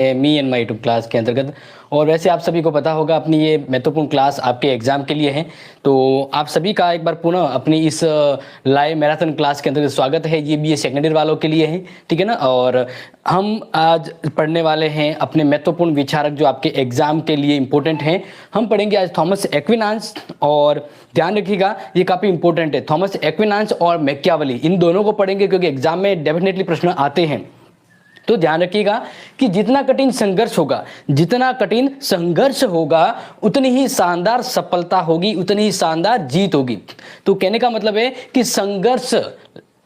Me and my YouTube class के अंतर्गत। और वैसे आप सभी को पता होगा अपनी ये महत्वपूर्ण क्लास आपके एग्जाम के लिए है, तो आप सभी का एक बार पुनः अपनी इस लाइव मैराथन क्लास के अंतर्गत स्वागत है। ये बीए सेकेंड ईयर वालों के लिए है, ठीक है ना। और हम आज पढ़ने वाले हैं अपने महत्वपूर्ण विचारक जो आपके एग्जाम के लिए इंपॉर्टेंट हैं। हम पढ़ेंगे आज थॉमस एक्विनास, और ध्यान रखिएगा ये काफी इंपॉर्टेंट है। थॉमस एक्विनास और मैकियावेली, इन दोनों को पढ़ेंगे क्योंकि एग्जाम में डेफिनेटली प्रश्न आते हैं। तो ध्यान रखिएगा कि जितना कठिन संघर्ष होगा उतनी ही शानदार सफलता होगी, उतनी ही शानदार जीत होगी। तो कहने का मतलब है कि संघर्ष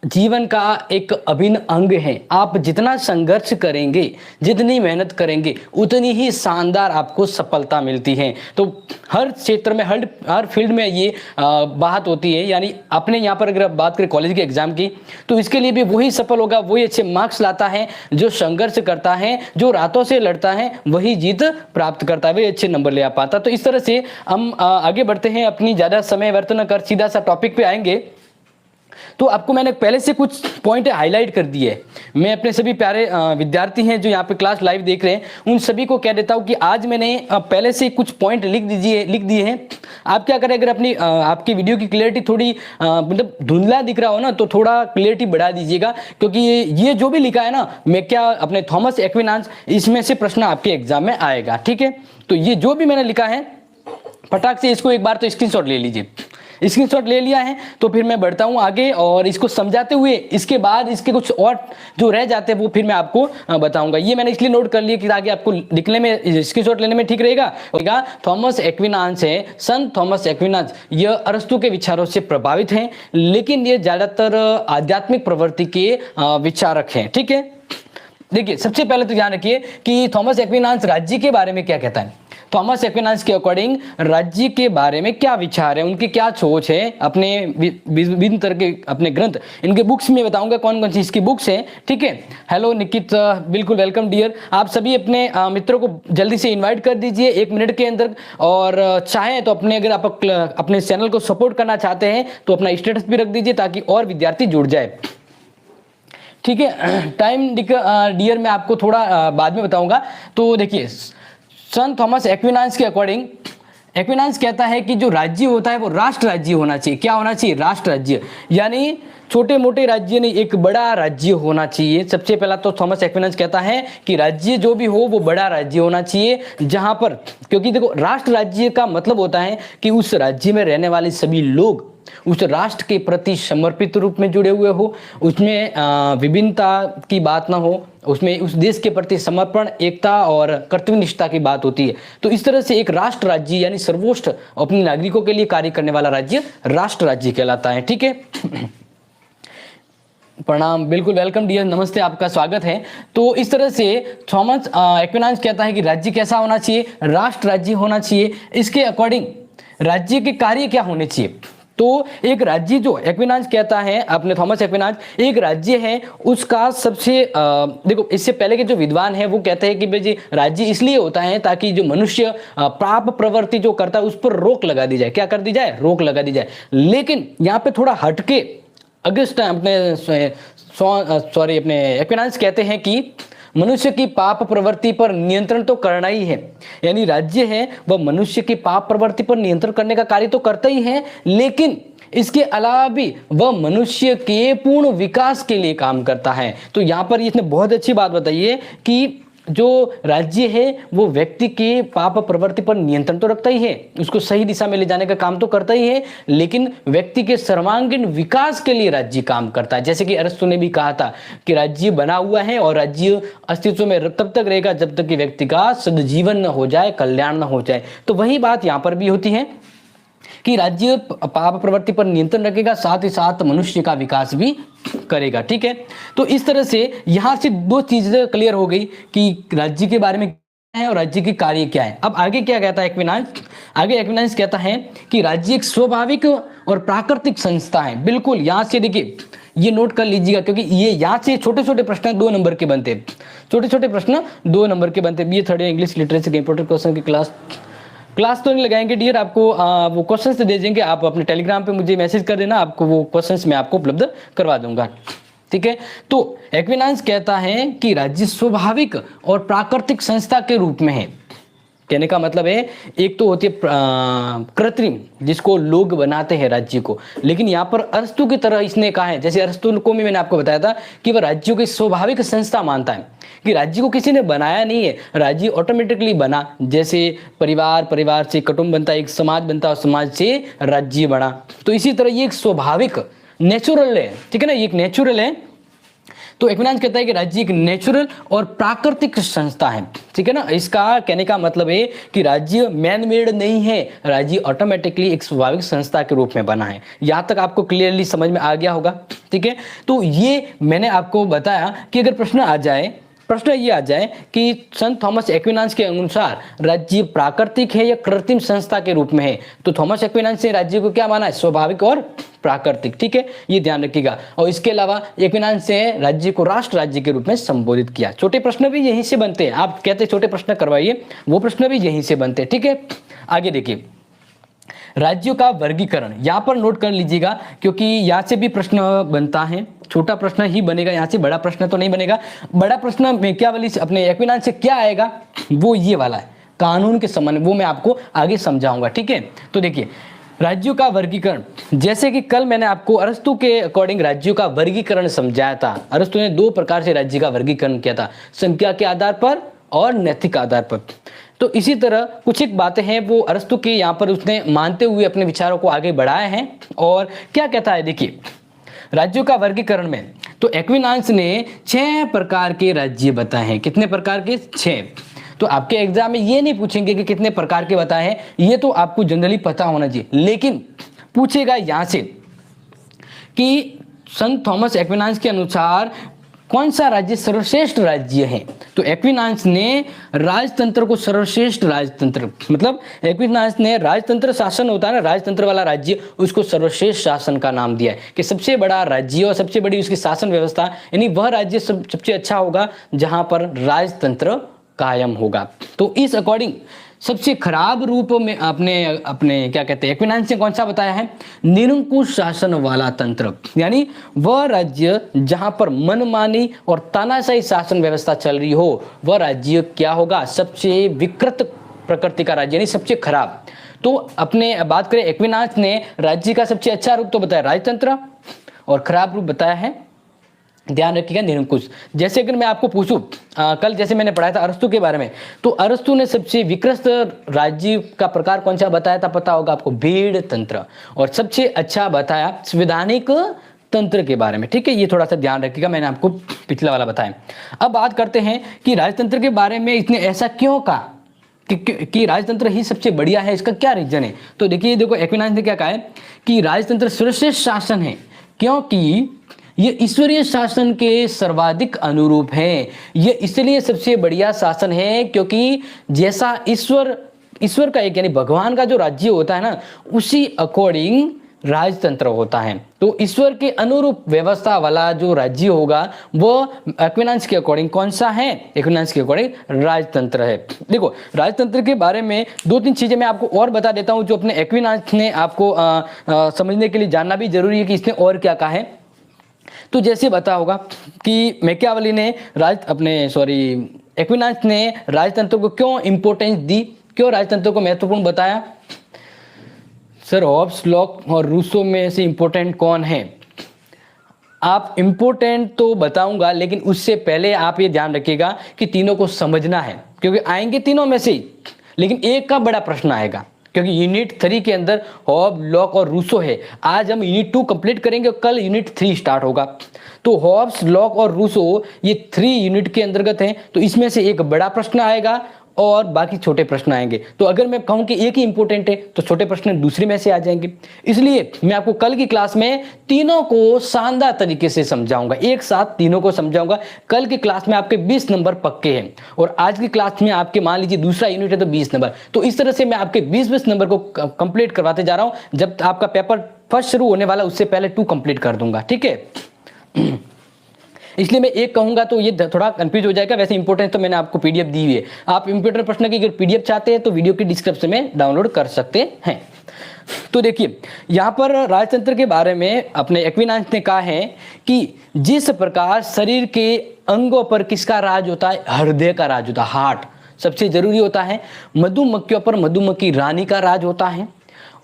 जीवन का एक अभिन्न अंग है। आप जितना संघर्ष करेंगे, जितनी मेहनत करेंगे, उतनी ही शानदार आपको सफलता मिलती है। तो हर क्षेत्र में, हर फील्ड में ये बात होती है। यानी अपने यहाँ पर अगर आप बात करें कॉलेज के एग्जाम की, तो इसके लिए भी वही सफल होगा, वही अच्छे मार्क्स लाता है जो संघर्ष करता है, जो रातों से लड़ता है, वही जीत प्राप्त करता है, वही अच्छे नंबर ले आ पाता। तो इस तरह से हम आगे बढ़ते हैं, अपनी ज्यादा समय व्यर्थ न कर सीधा सा टॉपिक पे आएंगे। तो आपको मैंने पहले से कुछ पॉइंट हाईलाइट कर दिए हैं। मैं अपने सभी प्यारे विद्यार्थी हैं जो यहाँ पे क्लास लाइव देख रहे हैं, उन सभी को कह देता हूँ कि आज मैंने पहले से कुछ पॉइंट लिख दिए हैं। आप क्या करें, अगर अपनी आपकी वीडियो की क्लियरिटी थोड़ी मतलब धुंधला दिख रहा हो ना, तो थोड़ा क्लियरिटी बढ़ा दीजिएगा, क्योंकि ये जो भी लिखा है ना, मैं क्या अपने थॉमस एक्विनास, इसमें से प्रश्न आपके एग्जाम में आएगा, ठीक है। तो ये जो भी मैंने लिखा है, फटाक से इसको एक बार तो स्क्रीनशॉट ले लीजिए। स्क्रीनशॉट ले लिया है तो फिर मैं बढ़ता हूं आगे, और इसको समझाते हुए इसके बाद इसके कुछ और जो रह जाते हैं वो फिर मैं आपको बताऊंगा। ये मैंने इसलिए नोट कर लिया कि आगे आपको लिखने में, स्क्रीनशॉट लेने में ठीक रहेगा। थॉमस एक्विनास है, संत थॉमस एक्विनास, यह अरस्तु के विचारों से प्रभावित हैं, लेकिन ये ज्यादातर आध्यात्मिक प्रवृत्ति के विचारक हैं, ठीक है। देखिए, सबसे पहले तो ध्यान रखिए कि थॉमस एक्विनास राज्य के बारे में क्या कहता है। थॉमस एक्विनास के अकॉर्डिंग राज्य के बारे में क्या विचार है, उनकी क्या सोच है, अपने विभिन्न तरह के अपने ग्रंथ, इनके बुक्स में बताऊंगा कौन कौन सी इसकी बुक्स है, ठीक है। हेलो निकित, बिल्कुल वेलकम डियर। आप सभी अपने मित्रों को जल्दी से इन्वाइट कर दीजिए 1 मिनट के अंदर, और चाहें तो अगर आप अपने चैनल को सपोर्ट करना चाहते हैं तो अपना स्टेटस भी रख दीजिए ताकि और विद्यार्थी जुड़ जाए, ठीक है। टाइम डियर मैं आपको थोड़ा बाद में बताऊंगा। तो देखिए, संत थॉमस एक्विनास के अकॉर्डिंग, एक्विनास कहता है कि जो राज्य होता है वो राष्ट्र राज्य होना चाहिए। क्या होना चाहिए? राष्ट्र राज्य, यानी छोटे मोटे राज्य नहीं, एक बड़ा राज्य होना चाहिए। सबसे पहला तो थॉमस एक्विनास कहता है कि राज्य जो भी हो वो बड़ा राज्य होना चाहिए, जहां पर, क्योंकि देखो राष्ट्र राज्य का मतलब होता है कि उस राज्य में रहने वाले सभी लोग उस राष्ट्र के प्रति समर्पित रूप में जुड़े हुए हो, उसमें विभिन्नता की बात ना हो, उसमें उस देश के प्रति समर्पण, एकता और कर्तव्यनिष्ठता की बात होती है। तो इस तरह से एक राष्ट्र राज्य यानी सर्वोच्च अपने नागरिकों के लिए कार्य करने वाला राज्य राष्ट्र राज्य कहलाता है, ठीक है। प्रणाम, बिल्कुल वेलकम डियर, नमस्ते, आपका स्वागत है। तो इस तरह से थॉमस एक्विनास कहता है कि राज्य कैसा होना चाहिए? राष्ट्र राज्य होना चाहिए। इसके अकॉर्डिंग राज्य के कार्य क्या होने चाहिए? तो एक राज्य, जो एक्विनास कहता है, अपने थॉमस एक्विनास, एक राज्य है उसका सबसे देखो, इससे पहले के जो विद्वान है वो कहते हैं कि भाई राज्य इसलिए होता है ताकि जो मनुष्य पाप प्रवृत्ति जो करता है उस पर रोक लगा दी जाए। क्या कर दी जाए? रोक लगा दी जाए। लेकिन यहाँ पे थोड़ा हटके अपने एक्विनास कहते हैं कि मनुष्य की पाप प्रवृत्ति पर नियंत्रण तो करना ही है। यानी राज्य है वह मनुष्य की पाप प्रवृत्ति पर नियंत्रण करने का कार्य तो करता ही है, लेकिन इसके अलावा भी वह मनुष्य के पूर्ण विकास के लिए काम करता है। तो यहाँ पर इसने बहुत अच्छी बात बताई है कि जो राज्य है वो व्यक्ति के पाप प्रवृत्ति पर नियंत्रण तो रखता ही है, उसको सही दिशा में ले जाने का काम तो करता ही है, लेकिन व्यक्ति के सर्वांगीण विकास के लिए राज्य काम करता है। जैसे कि अरस्तु ने भी कहा था कि राज्य बना हुआ है और राज्य अस्तित्व में तब तक रहेगा जब तक कि व्यक्ति का सद्जीवन न हो जाए, कल्याण न हो जाए। तो वही बात यहाँ पर भी होती है कि राज्य पाप प्रवृत्ति पर नियंत्रण रखेगा, साथ ही साथ मनुष्य का विकास भी करेगा, ठीक है। तो इस तरह से यहां से 2 चीजें क्लियर हो गई कि राज्य के बारे में क्या है और राज्य के कार्य क्या है। अब आगे क्या कहता है एक्विनास? आगे एक्विनास कहता है कि राज्य एक स्वाभाविक और प्राकृतिक संस्था है। बिल्कुल, यहां से देखिए, ये नोट कर लीजिएगा, क्योंकि ये यहाँ से छोटे छोटे प्रश्न 2 नंबर के बनते हैं, छोटे छोटे प्रश्न 2 नंबर के बनते हैं। BA third year English literature के इंपोर्टेंट क्वेश्चन की क्लास तो नहीं लगाएंगे डियर, आपको वो क्वेश्चंस दे देंगे। आप अपने टेलीग्राम पे मुझे मैसेज कर देना, आपको वो क्वेश्चंस मैं आपको उपलब्ध करवा दूंगा, ठीक है। तो एक्विनान्स कहता है कि राज्य स्वाभाविक और प्राकृतिक संस्था के रूप में है। कहने का मतलब है एक तो होती है कृत्रिम, जिसको लोग बनाते हैं राज्य को, लेकिन यहाँ पर अरस्तु की तरह इसने कहा है, जैसे अरस्तु को भी मैंने आपको बताया था कि वह राज्यों की स्वाभाविक संस्था मानता है, कि राज्य को किसी ने बनाया नहीं है, राज्य ऑटोमेटिकली बना। जैसे परिवार से कुटुंब बनता है, एक समाज बनता है और समाज से राज्य बना, तो इसी तरह ये एक स्वाभाविक नेचुरल है, ठीक है ना, ये एक नेचुरल है। तो एक्विनान्स कहता है कि राज्य एक नेचुरल और प्राकृतिक संस्था है, ठीक है ना। इसका कहने का मतलब है कि राज्य मैन मेड नहीं है, राज्य ऑटोमेटिकली एक स्वाभाविक संस्था के रूप में बना है। यहां तक आपको क्लियरली समझ में आ गया होगा, ठीक है। तो ये मैंने आपको बताया कि अगर प्रश्न ये आ जाए कि संत थॉमस एक्विनान्स के अनुसार राज्य प्राकृतिक है या कृत्रिम संस्था के रूप में है, तो थॉमस एक्विनान्स ने राज्य को क्या माना है, स्वाभाविक और प्राकृतिक, ठीक है, ये ध्यान रखिएगा। और इसके अलावा एक्विनान्स ने राज्य को राष्ट्र राज्य के रूप में संबोधित किया। छोटे प्रश्न भी यहीं से बनते हैं, आप कहते हैं छोटे प्रश्न करवाइए, वो प्रश्न भी यहीं से बनते हैं, ठीक है। आगे देखिए, राज्यों का वर्गीकरण, यहां पर नोट कर लीजिएगा क्योंकि यहां से भी प्रश्न बनता है। छोटा प्रश्न ही बनेगा यहां से, बड़ा प्रश्न तो नहीं बनेगा। बड़ा प्रश्न मैकियावेली से अपने एक्विनान्स से क्या आएगा, वो ये वाला है, कानून के संबंध, वो मैं आपको आगे समझाऊंगा, ठीक है। तो देखिए, राज्यों का वर्गीकरण, जैसे कि कल मैंने आपको अरस्तु के अकॉर्डिंग राज्यों का वर्गीकरण समझाया था। अरस्तु ने 2 प्रकार से राज्य का वर्गीकरण किया था, संख्या के आधार पर और नैतिक आधार पर। तो इसी तरह कुछ एक बातें हैं वो अरस्तु के यहाँ पर उसने मानते हुए अपने विचारों को आगे बढ़ाए हैं। और क्या कहता है, देखिए, राज्यों का वर्गीकरण में तो एक्विनान्स ने 6 प्रकार के राज्य बताए हैं। कितने प्रकार के, 6। तो आपके एग्जाम में ये नहीं पूछेंगे कि कितने प्रकार के बताए हैं, ये तो आपको जनरली पता होना चाहिए, लेकिन पूछेगा यहां से कि संत थॉमस एक्विनान्स के अनुसार कौन सा राज्य सर्वश्रेष्ठ राज्य है। तो एक्विनान्स ने राजतंत्र को सर्वश्रेष्ठ राजतंत्र, मतलब एक्विनान्स ने राजतंत्र शासन होता है ना, राजतंत्र वाला राज्य, उसको सर्वश्रेष्ठ शासन का नाम दिया है कि सबसे बड़ा राज्य और सबसे बड़ी उसकी शासन व्यवस्था, यानी वह राज्य सबसे अच्छा होगा जहां पर राजतंत्र कायम होगा। तो इस अकॉर्डिंग सबसे खराब रूप में अपने क्या कहते हैं, एक्विनान्स ने कौन सा बताया है, निरंकुश शासन वाला तंत्र, यानी वह राज्य जहां पर मनमानी और तानाशाही शासन व्यवस्था चल रही हो, वह राज्य क्या होगा, सबसे विकृत प्रकृति का राज्य, यानी सबसे खराब। तो अपने बात करें, एक्विनान्स ने राज्य का सबसे अच्छा रूप तो बताया राजतंत्र, और खराब रूप बताया है, ध्यान रखिएगा, निरंकुश। जैसे अगर मैं आपको पूछूं, कल जैसे मैंने पढ़ाया था अरस्तु के बारे में, तो अरस्तु ने सबसे विकृत राज्य का प्रकार कौन सा बताया था, पता होगा आपको, भीड़ तंत्र, और सबसे अच्छा बताया संवैधानिक तंत्र के बारे में, ठीक है। ये थोड़ा सा ध्यान रखिएगा, मैंने आपको पिछला वाला बताया। अब बात करते हैं कि राजतंत्र के बारे में इसने ऐसा क्यों कहा कि राजतंत्र ही सबसे बढ़िया है, इसका क्या रीजन है। तो देखिए, देखो एक्विनान्स ने क्या कहा है कि राजतंत्र सर्वश्रेष्ठ शासन है क्योंकि ये ईश्वरीय शासन के सर्वाधिक अनुरूप है। ये इसलिए सबसे बढ़िया शासन है क्योंकि जैसा ईश्वर का एक, यानी भगवान का जो राज्य होता है ना, उसी अकॉर्डिंग राजतंत्र होता है। तो ईश्वर के अनुरूप व्यवस्था वाला जो राज्य होगा वो एक्विनान्स के अकॉर्डिंग कौन सा है, एक्विनान्स के अकॉर्डिंग राजतंत्र है। देखो, राजतंत्र के बारे में 2-3 चीजें मैं आपको और बता देता हूं जो अपने एक्विनान्स ने आपको समझने के लिए जानना भी जरूरी है कि इसने और क्या कहा है। तो जैसे बता होगा कि मैकियावेली ने एक्विनान्स ने राजतंत्र को क्यों इंपॉर्टेंस दी, क्यों राजतंत्र को महत्वपूर्ण बताया। सर, हॉब्स, लॉक और रूसो में से इंपॉर्टेंट कौन है, आप इंपॉर्टेंट तो बताऊंगा, लेकिन उससे पहले आप ये ध्यान रखिएगा कि तीनों को समझना है, क्योंकि आएंगे तीनों में से, लेकिन एक का बड़ा प्रश्न आएगा, क्योंकि यूनिट 3 के अंदर हॉब, लॉक और रूसो है। आज हम यूनिट 2 कंप्लीट करेंगे और कल यूनिट 3 स्टार्ट होगा। तो हॉब्स, लॉक और रूसो ये 3 यूनिट के अंतर्गत हैं, तो इसमें से एक बड़ा प्रश्न आएगा और बाकी छोटे प्रश्न आएंगे। तो अगर मैं कहूं कि एक ही इंपॉर्टेंट है तो छोटे प्रश्न दूसरे में से आ जाएंगे। इसलिए मैं आपको कल की क्लास में तीनों को शानदार तरीके से समझाऊंगा, एक साथ तीनों को समझाऊंगा। कल की क्लास में आपके 20 नंबर पक्के हैं और आज की क्लास में आपके मान लीजिए दूसरा यूनिट है तो 20 नंबर। तो इस तरह से मैं आपके 20-20 नंबर को कंप्लीट करवाते जा रहा हूं। जब आपका पेपर फर्स्ट शुरू होने वाला उससे पहले 2 कंप्लीट कर दूंगा, ठीक है। इसलिए मैं एक कहूंगा तो ये थोड़ा कंफ्यूज हो जाएगा। वैसे इंपॉर्टेंट तो मैंने आपको पीडीएफ दी हुई है, आप इंपॉर्टेंट प्रश्न की अगर पीडीएफ चाहते हैं तो वीडियो की डिस्क्रिप्शन में डाउनलोड कर सकते हैं। तो देखिए यहाँ पर राजतंत्र के बारे में अपने एक्विनाइस ने कहा है कि जिस प्रकार शरीर के अंगों पर किसका राज होता है, हृदय का राज होता है, हार्ट सबसे जरूरी होता है। मधुमक्खियों पर मधुमक्खी रानी का राज होता है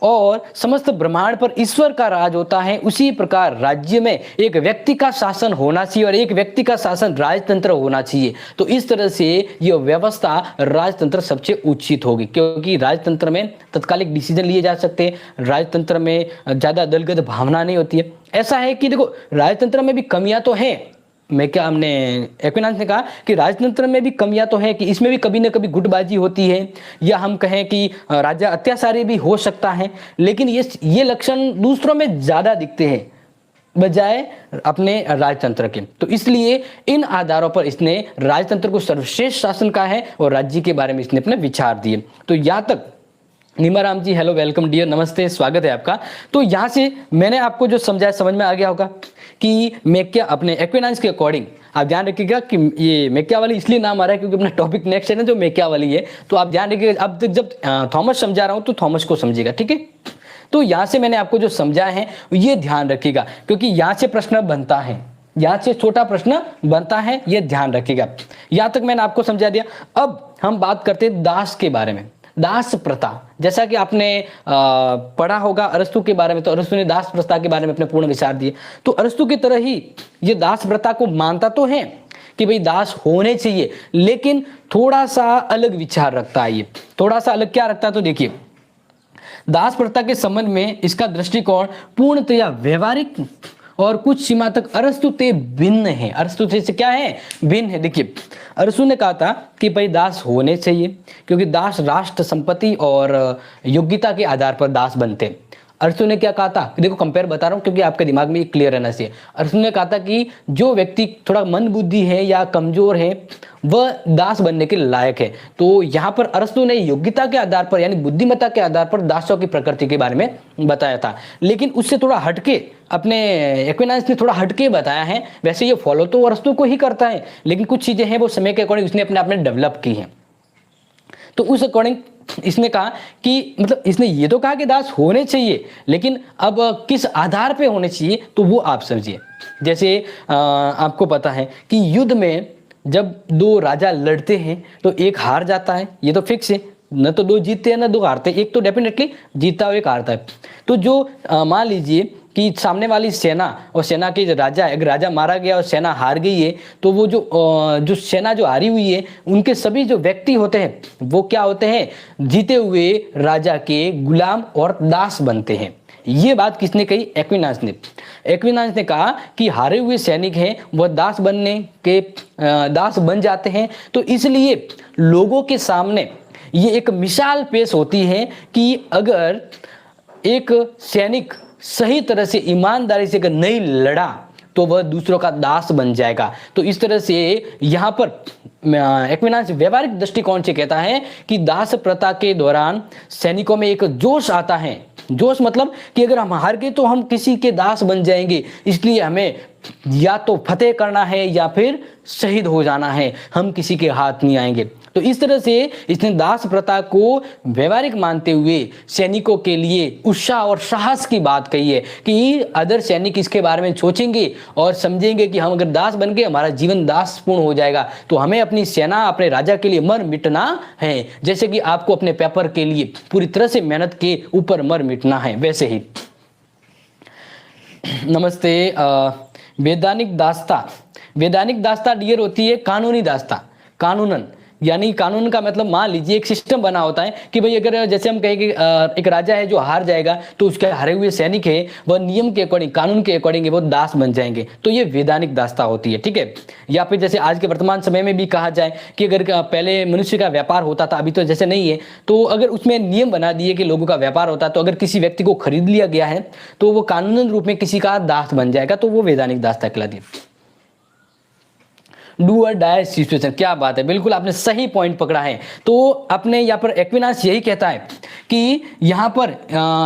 और समस्त ब्रह्मांड पर ईश्वर का राज होता है। उसी प्रकार राज्य में एक व्यक्ति का शासन होना चाहिए और एक व्यक्ति का शासन राजतंत्र होना चाहिए। तो इस तरह से यह व्यवस्था राजतंत्र सबसे उचित होगी, क्योंकि राजतंत्र में तत्कालिक डिसीजन लिए जा सकते हैं, राजतंत्र में ज्यादा दलगत भावना नहीं होती है। ऐसा है कि देखो राजतंत्र में भी कमियां तो हैं, हमने एक्विनाइस ने कहा कि राजतंत्र में भी कमियां तो है, कि इसमें भी कभी ना कभी गुटबाजी होती है, या हम कहें कि राजा अत्याचारी भी हो सकता है, लेकिन ये लक्षण दूसरों में ज्यादा दिखते हैं बजाय अपने राजतंत्र के। तो इसलिए इन आधारों पर इसने राजतंत्र को सर्वश्रेष्ठ शासन कहा है और राज्य के बारे में इसने अपने विचार दिए। तो यहाँ तक नीमाराम जी, हेलो, वेलकम डियर, नमस्ते, स्वागत है आपका। तो यहाँ से मैंने आपको जो समझाया समझ में आ गया होगा कि मैकिया अपने एक्विनाइस के अकॉर्डिंग, आप ध्यान रखिएगा कि ये मैकिया वाली इसलिए नाम आ रहा है क्योंकि अपना टॉपिक नेक्स्ट है ना जो मैकिया वाली है। तो आप ध्यान रखिएगा, अब तक जब थॉमस समझा रहा हूं तो थॉमस को समझिएगा, ठीक है। तो यहाँ से मैंने आपको जो समझाया है ये ध्यान रखिएगा, क्योंकि यहाँ से प्रश्न बनता है, यहाँ से छोटा प्रश्न बनता है, ये ध्यान रखिएगा। यहाँ तक मैंने आपको समझा दिया। अब हम बात करते हैं दास के बारे में, दास प्रथा। जैसा कि आपने पढ़ा होगा अरस्तु के बारे में, तो अरस्तु ने दास प्रथा के बारे में अपने पूर्ण विचार दिए। तो अरस्तु की तरह ही ये दास प्रथा को मानता तो है कि भाई दास होने चाहिए, लेकिन थोड़ा सा अलग विचार रखता है। ये थोड़ा सा अलग क्या रखता है, तो देखिए दास प्रथा के संबंध में इसका दृष्टिकोण पूर्णतया व्यवहारिक और कुछ सीमा तक अरस्तु से भिन्न है। अरस्तु से क्या है, भिन्न है। देखिए अरस्तु ने कहा था कि भाई दास होने चाहिए, क्योंकि दास राष्ट्र संपत्ति और योग्यता के आधार पर दास बनते हैं। अरस्तु ने क्या कहा था, देखो कंपेयर बता रहा हूं क्योंकि आपके दिमाग में क्लियर रहना चाहिए। अरस्तु ने कहा था कि जो व्यक्ति थोड़ा मंद बुद्धि है या कमजोर है वह दास बनने के लायक है। तो यहाँ पर अरस्तु ने योग्यता के आधार पर यानी बुद्धिमत्ता के आधार पर दासों की प्रकृति के बारे में बताया था, लेकिन उससे थोड़ा हटके अपने एक्विनाइस ने थोड़ा हटके बताया है। वैसे ये फॉलो तो अरस्तु को ही करता है, लेकिन कुछ चीजें हैं वो समय के अकॉर्डिंग उसने अपने आप में डेवलप की हैं। तो उस अकॉर्डिंग इसने कहा कि मतलब इसने ये तो कहा कि दास होने चाहिए, लेकिन अब किस आधार पे होने चाहिए तो वो आप समझिए। जैसे आपको पता है कि युद्ध में जब दो राजा लड़ते हैं तो एक हार जाता है, ये तो फिक्स है, न तो दो जीतते हैं न दो हारते, एक तो डेफिनेटली जीतता है एक हारता है। तो जो मान लीजिए कि सामने वाली सेना और सेना के राजा, अगर राजा मारा गया और सेना हार गई है, तो वो जो सेना जो हारी हुई है उनके सभी जो व्यक्ति होते हैं वो क्या होते हैं, जीते हुए राजा के गुलाम और दास बनते हैं। ये बात किसने कही, एक्विनाइस ने। एक्विनाइस ने कहा कि हारे हुए सैनिक हैं वह दास बन जाते हैं। तो इसलिए लोगों के सामने ये एक मिसाल पेश होती है कि अगर एक सैनिक सही तरह से ईमानदारी से अगर नहीं लड़ा तो वह दूसरों का दास बन जाएगा। तो इस तरह से यहाँ पर एक्विनाइस व्यवहारिक दृष्टिकोण से कहता है कि दास प्रथा के दौरान सैनिकों में एक जोश आता है। जोश मतलब कि अगर हम हार गए तो हम किसी के दास बन जाएंगे, इसलिए हमें या तो फतेह करना है या फिर शहीद हो जाना है, हम किसी के हाथ नहीं आएंगे। तो इस तरह से इसने दास प्रथा को व्यवहारिक मानते हुए सैनिकों के लिए उत्साह और साहस की बात कही है कि अदर सैनिक इसके बारे में सोचेंगे और समझेंगे कि हम अगर दास बन गए हमारा जीवन दासपूर्ण हो जाएगा, तो हमें अपनी सेना अपने राजा के लिए मर मिटना है। जैसे कि आपको अपने पेपर के लिए पूरी तरह से मेहनत के ऊपर मर मिटना है, वैसे ही। नमस्ते। वैधानिक दास्ता डियर होती है कानूनी दास्ता। कानूनन यानी कानून का मतलब मान लीजिए एक सिस्टम बना होता है कि भाई अगर जैसे हम कहें कि एक राजा है जो हार जाएगा तो उसके हारे हुए सैनिक है वह नियम के अकॉर्डिंग, कानून के अकॉर्डिंग वो दास बन जाएंगे। तो ये वैधानिक दास्ता होती है, ठीक है। या फिर जैसे आज के वर्तमान समय में भी कहा जाए कि अगर पहले मनुष्य का व्यापार होता था, अभी तो जैसे नहीं है, तो अगर उसमें नियम बना दिए कि लोगों का व्यापार होता है, तो अगर किसी व्यक्ति को खरीद लिया गया है तो वो कानूनन रूप में किसी का दास बन जाएगा, तो वो वैधानिक दास्ता कहलाती है। डू और डाई सिचुएशन, क्या बात है, बिल्कुल आपने सही पॉइंट पकड़ा है। तो अपने यहाँ पर एक्विनाइस यही कहता है कि यहाँ पर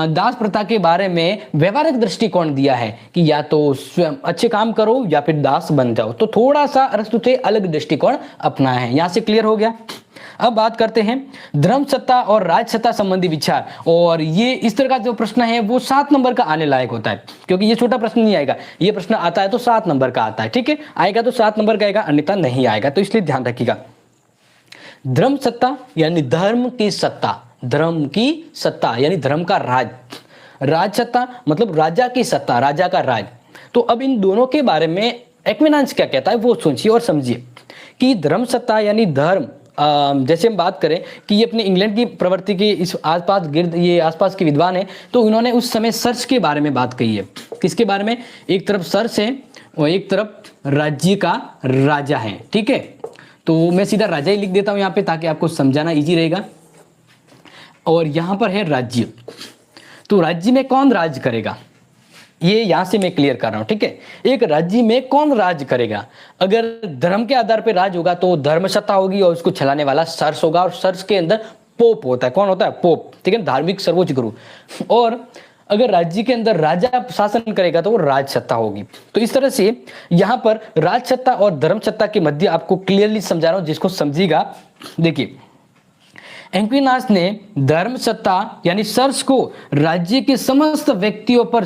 दास प्रथा के बारे में व्यवहारिक दृष्टिकोण दिया है कि या तो अच्छे काम करो या फिर दास बन जाओ। तो थोड़ा सा अरस्तु से अलग दृष्टिकोण अपना है। यहाँ से क्लियर हो गया। अब बात करते हैं धर्म सत्ता और राज सत्ता संबंधी विचार, और ये इस तरह का जो प्रश्न है वो 7 नंबर का आने लायक होता है, क्योंकि ये छोटा प्रश्न नहीं आएगा, ये प्रश्न आता है तो 7 नंबर का आता है, ठीक है, आएगा तो 7 नंबर का आएगा, अन्यथा नहीं आएगा, तो इसलिए ध्यान रखिएगा। धर्म सत्ता यानी धर्म की सत्ता, धर्म की सत्ता यानी धर्म का राज, राज सत्ता मतलब राजा की सत्ता, राजा का राज। तो अब इन दोनों के बारे में एक्विनान्स क्या कहता है वो सोचिए और समझिए कि धर्म सत्ता यानी धर्म, जैसे हम बात करें कि ये अपने इंग्लैंड की प्रवृत्ति के इस आसपास गिर्द, ये आसपास के विद्वान है, तो इन्होंने उस समय सर्च के बारे में बात कही है। किसके बारे में? एक तरफ सर्च है और एक तरफ राज्य का राजा है, ठीक है। तो मैं सीधा राजा ही लिख देता हूं यहाँ पे ताकि आपको समझाना इजी रहेगा। और यहाँ पर है राज्य, तो राज्य में कौन राज करेगा ये यहां से मैं क्लियर कर रहा हूं, ठीक है। एक राज्य में कौन राज करेगा? अगर धर्म के आधार पर राज होगा तो धर्म सत्ता होगी और उसको चलाने वाला सर्स होगा, और सर्स के अंदर पोप होता है। कौन होता है? पोप, ठीक है, धार्मिक सर्वोच्च गुरु। और अगर राज्य के अंदर राजा शासन करेगा तो वो राज सत्ता होगी। तो इस तरह से यहां पर राज सत्ता और धर्म सत्ता के मध्य आपको क्लियरली समझा रहा हूं, जिसको समझिएगा। देखिए, एक्विनास ने धर्म सत्ता यानी सर्स को राज्य के समस्त व्यक्तियों पर,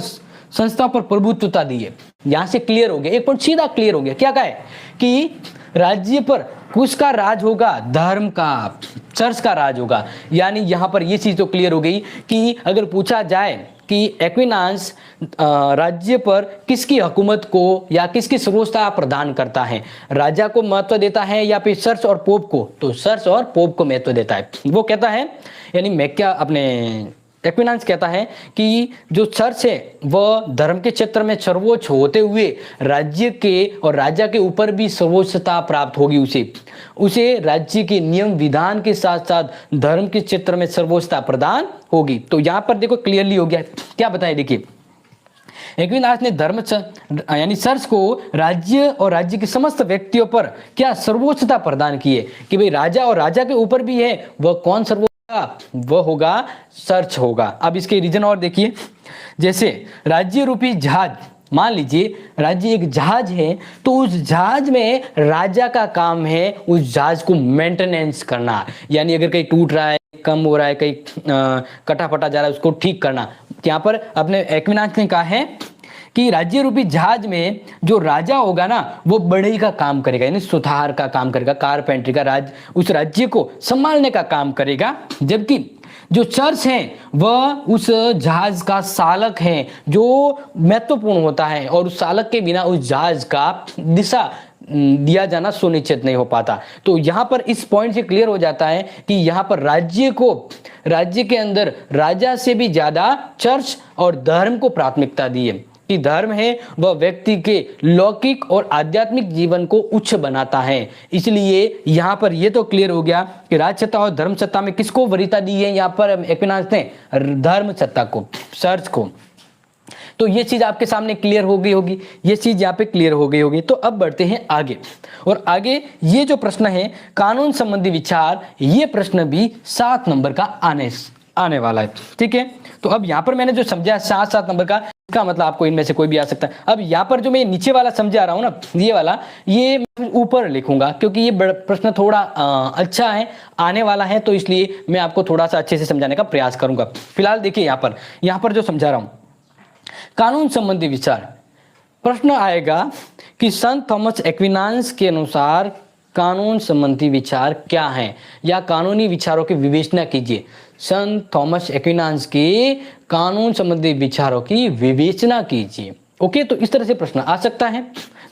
संस्था पर प्रभुत्वता दी है। यहां से क्लियर हो गया, एक पॉइंट सीधा क्लियर हो गया। क्या कहा है कि राज्य पर किसका राज होगा? धर्म का, चर्च का राज होगा। यानी यहां पर यह चीज तो क्लियर हो गई कि अगर पूछा जाए कि एक्विनास राज्य पर किसकी हुकूमत को या किसकी सर्वोच्चता प्रदान करता है, राजा को महत्व देता है या फिर सर्च और पोप को, तो सर्च और पोप को महत्व देता है। वो कहता है, यानी मैं क्या अपने एक्विनास कहता है कि जो चर्च है वह धर्म के क्षेत्र में सर्वोच्च होते हुए राज्य के और राजा के ऊपर भी सर्वोच्चता प्राप्त होगी। उसे राज्य के नियम विधान के साथ साथ धर्म के क्षेत्र में सर्वोच्चता प्रदान होगी। तो यहां पर देखो क्लियरली हो गया। क्या बताए? देखिए, एक्विनास ने धर्म यानी सर्च को राज्य और राज्य के समस्त व्यक्तियों पर क्या सर्वोच्चता प्रदान की है कि भाई राजा और राजा के ऊपर भी है, वह कौन सर्वोच्च? वह होगा सर्च होगा। अब इसके रीजन और देखिए, जैसे राज्य रूपी जहाज, मान लीजिए राज्य एक जहाज है, तो उस जहाज में राजा का काम है उस जहाज को मेंटेनेंस करना, यानी अगर कहीं टूट रहा है, कम हो रहा है, कहीं कटा फटा जा रहा है, उसको ठीक करना। यहाँ पर अपने एक्विनास ने कहा है कि राज्य रूपी जहाज में जो राजा होगा ना, वो बढ़ई का काम करेगा, यानी सुधार का काम करेगा, कारपेंट्री का उस राज्य को संभालने का काम करेगा। जबकि जो चर्च है वह उस जहाज का चालक है, जो महत्वपूर्ण होता है, और उस चालक के बिना उस जहाज का दिशा दिया जाना सुनिश्चित नहीं हो पाता। तो यहां पर इस पॉइंट से क्लियर हो जाता है कि यहां पर राज्य के अंदर राजा से भी ज्यादा चर्च और धर्म को प्राथमिकता दी है, कि धर्म है वह व्यक्ति के लौकिक और आध्यात्मिक जीवन को उच्च बनाता है। इसलिए यहां पर यह तो क्लियर हो गया कि राज सत्ता और धर्म सत्ता में किसको वरीयता दी है? यहां पर एक्विनास ने धर्म सत्ता को, चर्च को। तो ये चीज आपके सामने क्लियर हो गई होगी, ये चीज यहाँ पे क्लियर हो गई होगी। तो अब बढ़ते हैं आगे, और आगे ये जो प्रश्न है कानून संबंधी विचार, ये प्रश्न भी 7 नंबर का आने वाला है, ठीक है। तो अब यहाँ पर मैंने जो समझा 7 नंबर का, इसका मतलब आपको इनमें से कोई भी आ सकता है। अब यहाँ पर जो मैं नीचे वाला समझा रहा हूँ ना, ये वाला, ये मैं ऊपर लिखूंगा क्योंकि ये प्रश्न थोड़ा अच्छा है, आने वाला है, तो इसलिए मैं आपको थोड़ा सा अच्छे से समझाने का प्रयास करूंगा। फिलहाल देखिए यहाँ पर जो समझा रहा हूं, कानून संबंधी विचार, प्रश्न आएगा कि संत थॉमस एक्विनास के अनुसार कानून संबंधी विचार क्या है, या कानूनी विचारों की विवेचना कीजिए। संत थॉमस एक्विनास के कानून संबंधी विचारों की विवेचना कीजिए। ओके, तो इस तरह से प्रश्न आ सकता है।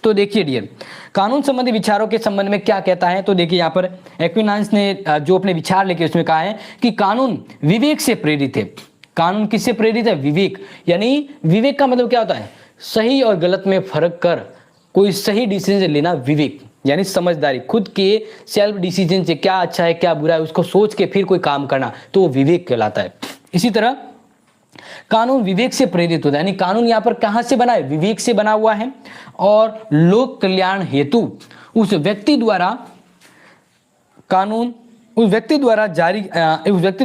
तो देखिए डियर, कानून संबंधी विचारों के संबंध में क्या कहता है, तो देखिए यहाँ पर एक्विनास ने जो अपने विचार लेके उसमें कहा है कि कानून विवेक से प्रेरित है। कानून किससे प्रेरित है? विवेक। यानी विवेक का मतलब क्या होता है? सही और गलत में फर्क कर कोई सही डिसीजन लेना, विवेक यानी समझदारी, खुद के सेल्फ डिसीजन से क्या अच्छा है क्या बुरा है उसको सोच के फिर कोई काम करना, तो वो विवेक कहलाता है। इसी तरह कानून विवेक से प्रेरित होता है, यानी कानून यहाँ पर कहां से बना है? विवेक से बना हुआ है, और लोक कल्याण हेतु उस व्यक्ति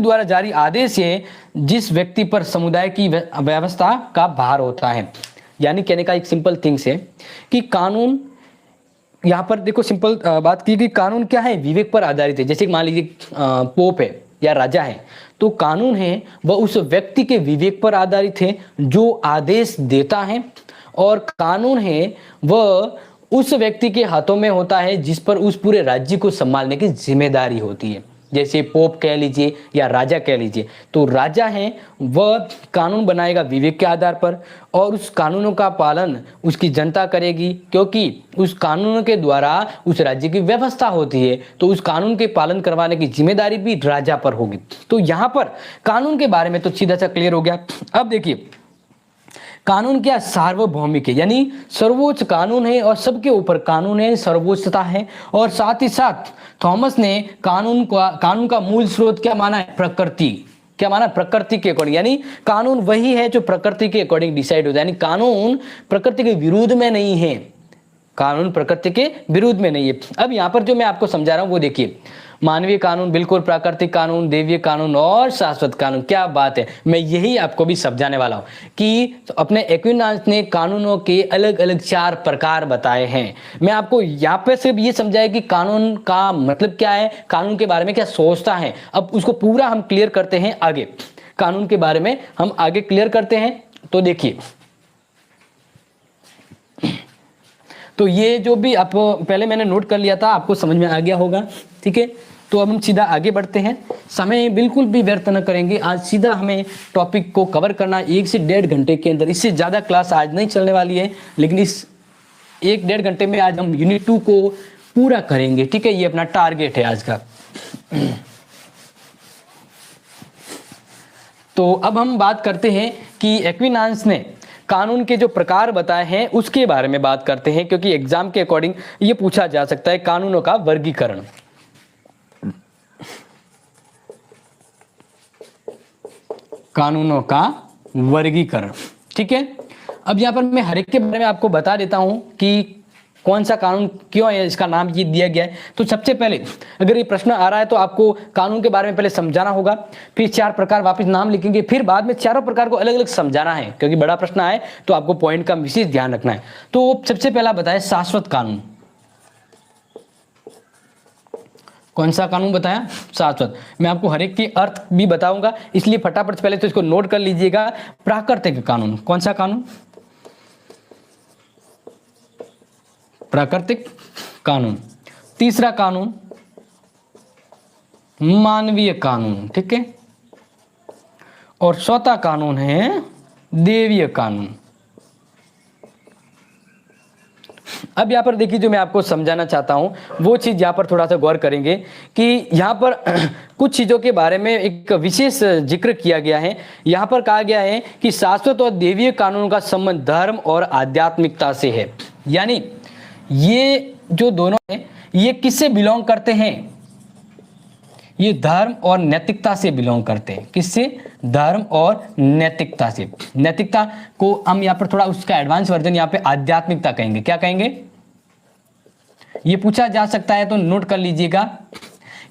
द्वारा जारी आदेश है जिस व्यक्ति पर समुदाय की व्यवस्था का भार होता है। यानी कहने का एक सिंपल थिंग्स है कि कानून यहाँ पर देखो सिंपल बात की कि कानून क्या है, विवेक पर आधारित है। जैसे मान लीजिए पोप है या राजा है, तो कानून है वह उस व्यक्ति के विवेक पर आधारित है जो आदेश देता है, और कानून है वह उस व्यक्ति के हाथों में होता है जिस पर उस पूरे राज्य को संभालने की जिम्मेदारी होती है। जैसे पोप कह लीजिए या राजा कह लीजिए, तो राजा है वह कानून बनाएगा विवेक के आधार पर, और उस कानूनों का पालन उसकी जनता करेगी, क्योंकि उस कानूनों के द्वारा उस राज्य की व्यवस्था होती है, तो उस कानून के पालन करवाने की जिम्मेदारी भी राजा पर होगी। तो यहाँ पर कानून के बारे में तो सीधा सा क्लियर हो गया। अब देखिए कानून क्या, सार्वभौमिक है, यानी सर्वोच्च कानून है और सबके ऊपर कानून है, सर्वोच्चता है। और साथ ही साथ थॉमस ने कानून का मूल स्रोत क्या माना है, प्रकृति। क्या माना, प्रकृति के अकॉर्डिंग, यानी कानून वही है जो प्रकृति के अकॉर्डिंग डिसाइड होता है, यानी कानून प्रकृति के विरुद्ध में नहीं है, कानून प्रकृति के विरुद्ध में नहीं है। अब यहाँ पर जो मैं आपको समझा रहा हूँ वो देखिए, मानवीय कानून, बिल्कुल प्राकृतिक कानून, देवीय कानून और शाश्वत कानून। क्या बात है, मैं यही आपको भी समझाने वाला हूं कि अपने एक्विनास ने कानूनों के अलग अलग 4 प्रकार बताए हैं। मैं आपको यहाँ पे सिर्फ ये समझाया कि कानून का मतलब क्या है, कानून के बारे में क्या सोचता है। अब उसको पूरा हम क्लियर करते हैं आगे, कानून के बारे में हम आगे क्लियर करते हैं। तो देखिए, तो ये जो भी आप पहले मैंने नोट कर लिया था आपको समझ में आ गया होगा, ठीक है। तो अब हम सीधा आगे बढ़ते हैं, समय बिल्कुल भी व्यर्थ न करेंगे। आज सीधा हमें टॉपिक को कवर करना 1 से 1.5 घंटे के अंदर, इससे ज़्यादा क्लास आज नहीं चलने वाली है, लेकिन इस 1-1.5 घंटे में आज हम यूनिट 2 को पूरा करेंगे, ठीक है। ये अपना टारगेट है आज का। तो अब हम बात करते हैं कि एक्विनास ने कानून के जो प्रकार बताए हैं उसके बारे में बात करते हैं, क्योंकि एग्जाम के अकॉर्डिंग ये पूछा जा सकता है कानूनों का वर्गीकरण। कानूनों का वर्गीकरण, ठीक है। अब यहां पर मैं हर एक के बारे में आपको बता देता हूं कि कौन सा कानून क्यों है, इसका नाम ये दिया गया है। तो सबसे पहले अगर ये प्रश्न आ रहा है तो आपको कानून के बारे में पहले समझाना होगा, फिर 4 प्रकार वापस नाम लिखेंगे, फिर बाद में चारों प्रकार को अलग अलग समझाना है, क्योंकि बड़ा प्रश्न आए तो आपको पॉइंट का विशेष ध्यान रखना है। तो सबसे पहला बताया शाश्वत कानून। कौन सा कानून बताया, शाश्वत। मैं आपको हर एक के अर्थ भी बताऊंगा, इसलिए फटाफट पहले तो इसको नोट कर लीजिएगा। प्राकृतिक कानून, कौन सा कानून, प्राकृतिक कानून। तीसरा कानून मानवीय कानून, ठीक है। और चौथा कानून है देवीय कानून। अब यहां पर देखिए, जो मैं आपको समझाना चाहता हूं वो चीज यहां पर थोड़ा सा गौर करेंगे कि यहां पर कुछ चीजों के बारे में एक विशेष जिक्र किया गया है। यहां पर कहा गया है कि शाश्वत और देवीय कानून का संबंध धर्म और आध्यात्मिकता से है, यानी ये जो दोनों हैं ये किससे बिलोंग करते हैं, ये धर्म और नैतिकता से बिलोंग करते हैं। किससे, धर्म और नैतिकता से। नैतिकता को हम यहाँ पर थोड़ा उसका एडवांस वर्जन यहाँ पे आध्यात्मिकता कहेंगे। क्या कहेंगे, ये पूछा जा सकता है, तो नोट कर लीजिएगा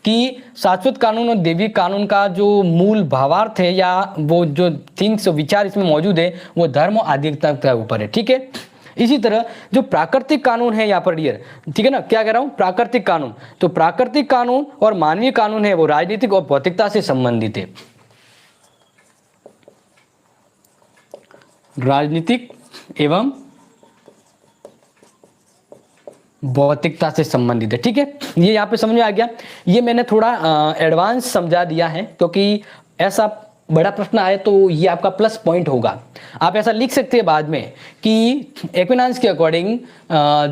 कि शाश्वत कानून और देवी कानून का जो मूल भावार्थ है या वो जो थिंग्स विचार इसमें मौजूद है वो धर्म और आध्यात्मिकता के ऊपर है, ठीक है। इसी तरह जो प्राकृतिक कानून है यहाँ पर डियर, ठीक है ना, क्या कह रहा हूं, प्राकृतिक कानून। तो प्राकृतिक कानून और मानवीय कानून है वो राजनीतिक और भौतिकता से संबंधित है। राजनीतिक एवं भौतिकता से संबंधित है, ठीक है। ये यहाँ पे समझ में आ गया। ये मैंने थोड़ा एडवांस समझा दिया है, क्योंकि ऐसा बड़ा प्रश्न आए तो ये आपका प्लस पॉइंट होगा। आप ऐसा लिख सकते हैं बाद में कि एक्विनास के अकॉर्डिंग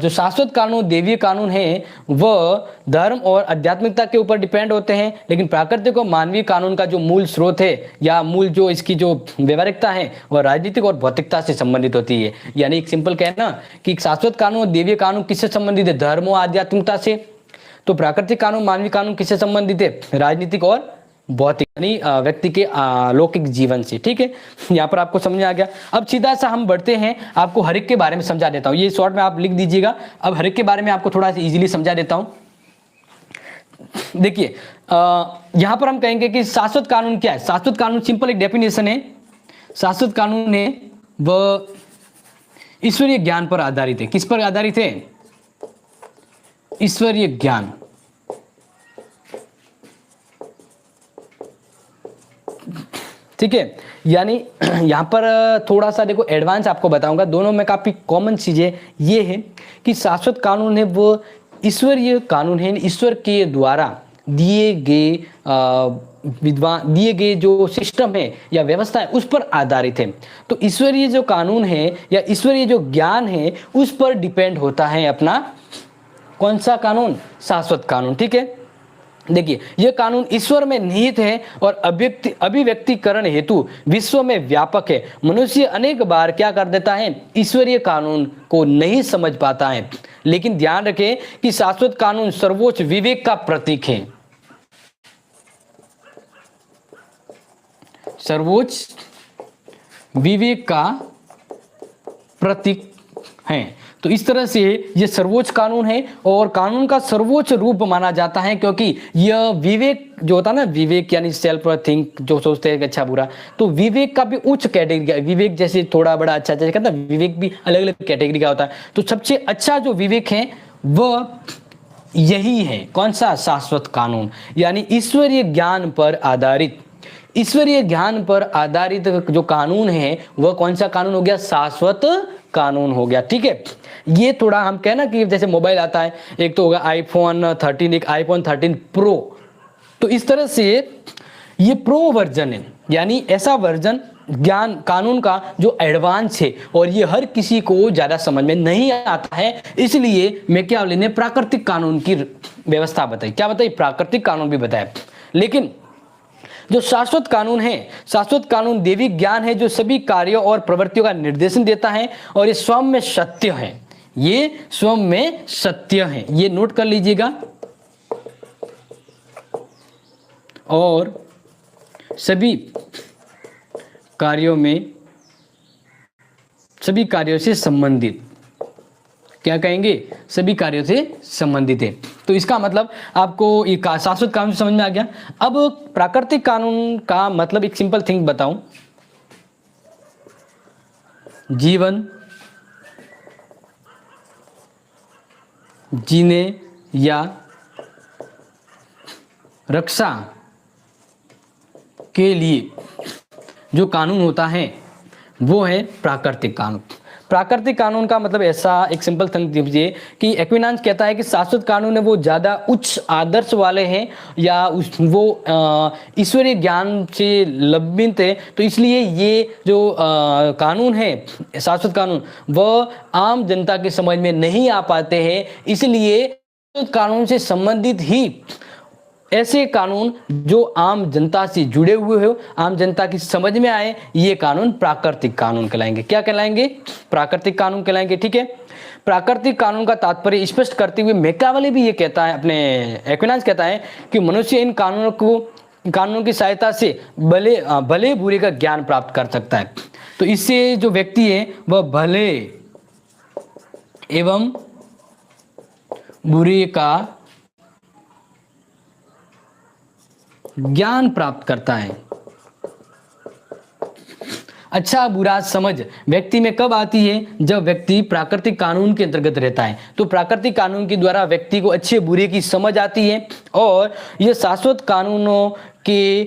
जो शाश्वत कानून देवीय कानून है वह धर्म और आध्यात्मिकता के ऊपर डिपेंड होते हैं, लेकिन प्राकृतिक और मानवीय कानून का जो मूल स्रोत है या मूल जो इसकी जो व्यवहारिकता है वह राजनीतिक और भौतिकता से संबंधित होती है। यानी एक सिंपल कहना कि शाश्वत कानून और देवीय कानून किससे संबंधित है, धर्म और आध्यात्मिकता से। तो प्राकृतिक कानून मानवीय कानून किससे संबंधित है, राजनीतिक और भौतिक, यानी व्यक्ति के लौकिक जीवन से, ठीक है। यहाँ पर आपको समझ आ गया। अब सीधा सा हम बढ़ते हैं, आपको हर एक के बारे में समझा देता हूँ। ये शॉर्ट में आप लिख दीजिएगा। अब हर एक के बारे में आपको थोड़ा सा इजीली समझा देता हूँ। देखिए यहाँ पर हम कहेंगे कि शाश्वत कानून क्या है। शाश्वत कानून सिंपल एक डेफिनेशन है, शाश्वत कानून है वह ईश्वरीय ज्ञान पर आधारित है। किस पर आधारित है, ईश्वरीय ज्ञान। ठीक है, यानी यहाँ पर थोड़ा सा देखो एडवांस आपको बताऊंगा, दोनों में काफी कॉमन चीजें ये है कि शाश्वत कानून है वो ईश्वरीय कानून है, ईश्वर के द्वारा दिए गए विद्वान दिए गए जो सिस्टम है या व्यवस्था है उस पर आधारित है। तो ईश्वरीय जो कानून है या ईश्वरीय जो ज्ञान है उस पर डिपेंड होता है अपना कौन सा कानून, शाश्वत कानून। ठीक है, देखिए यह कानून ईश्वर में निहित है और अभिव्यक्तिकरण हेतु विश्व में व्यापक है। मनुष्य अनेक बार क्या कर देता है, ईश्वरीय कानून को नहीं समझ पाता है, लेकिन ध्यान रखें कि शाश्वत कानून सर्वोच्च विवेक का प्रतीक है, सर्वोच्च विवेक का प्रतीक है। तो इस तरह से ये सर्वोच्च कानून है और कानून का सर्वोच्च रूप माना जाता है, क्योंकि यह विवेक जो होता है ना, विवेक यानी सेल्फ थिंक, जो सोचते हैं कि अच्छा बुरा, तो विवेक का भी उच्च कैटेगरी है। विवेक जैसे थोड़ा बड़ा अच्छा अच्छा कहता है, विवेक भी अलग अलग कैटेगरी का होता है। तो सबसे अच्छा जो विवेक है वह यही है, कौन सा, शाश्वत कानून, यानी ईश्वरीय ज्ञान पर आधारित। ईश्वरीय ज्ञान पर आधारित जो कानून है वह कौन सा कानून हो गया, शाश्वत कानून हो गया। ठीक है, ये थोड़ा हम कहना कि जैसे मोबाइल आता है, एक तो होगा आईफोन 13, एक आईफोन 13 प्रो, तो इस तरह से ये प्रो वर्जन है, यानी ऐसा वर्जन ज्ञान कानून का जो एडवांस है और ये हर किसी को ज्यादा समझ में नहीं आता है। इसलिए मैं क्या लेने, प्राकृतिक कानून की व्यवस्था बताई, क्या बताई, प्राकृतिक कानून भी बताया। लेकिन जो शाश्वत कानून है, शाश्वत कानून देवी ज्ञान है जो सभी कार्यों और प्रवृत्तियों का निर्देशन देता है और ये स्वयं में सत्य है, ये स्वयं में सत्य है, ये नोट कर लीजिएगा। और सभी कार्यों में, सभी कार्यों से संबंधित, क्या कहेंगे, सभी कार्यों से संबंधित है। तो इसका मतलब आपको ये शाश्वत कानून समझ में आ गया। अब प्राकृतिक कानून का मतलब एक सिंपल थिंग बताऊं, जीवन जीने या रक्षा के लिए जो कानून होता है वो है प्राकृतिक कानून। प्राकृतिक कानून का मतलब ऐसा एक सिंपल थिंग दीजिए कि एक्विनांस कहता है कि शाश्वत कानून है वो ज़्यादा उच्च आदर्श वाले हैं या वो ईश्वरीय ज्ञान से लंबित है, तो इसलिए ये जो कानून है, शाश्वत कानून, वह आम जनता की समझ में नहीं आ पाते हैं। इसलिए कानून से संबंधित ही ऐसे कानून जो आम जनता से जुड़े हुए हो, आम जनता की समझ में आए, ये कानून प्राकृतिक कानून कहलाएंगे। क्या कहलाएंगे, प्राकृतिक कानून कहलाएंगे। ठीक है, प्राकृतिक कानून का तात्पर्य स्पष्ट करते हुए मैकियावेली भी ये कहता है, अपने एक्विनांस कहता है कि मनुष्य इन कानूनों की सहायता से भले बुरे का ज्ञान प्राप्त कर सकता है। तो इससे जो व्यक्ति है वह भले एवं बुरे का ज्ञान प्राप्त करता है। अच्छा बुरा समझ व्यक्ति में कब आती है, जब व्यक्ति प्राकृतिक कानून के अंतर्गत रहता है। तो प्राकृतिक कानून के द्वारा व्यक्ति को अच्छे बुरे की समझ आती है और यह शाश्वत कानूनों के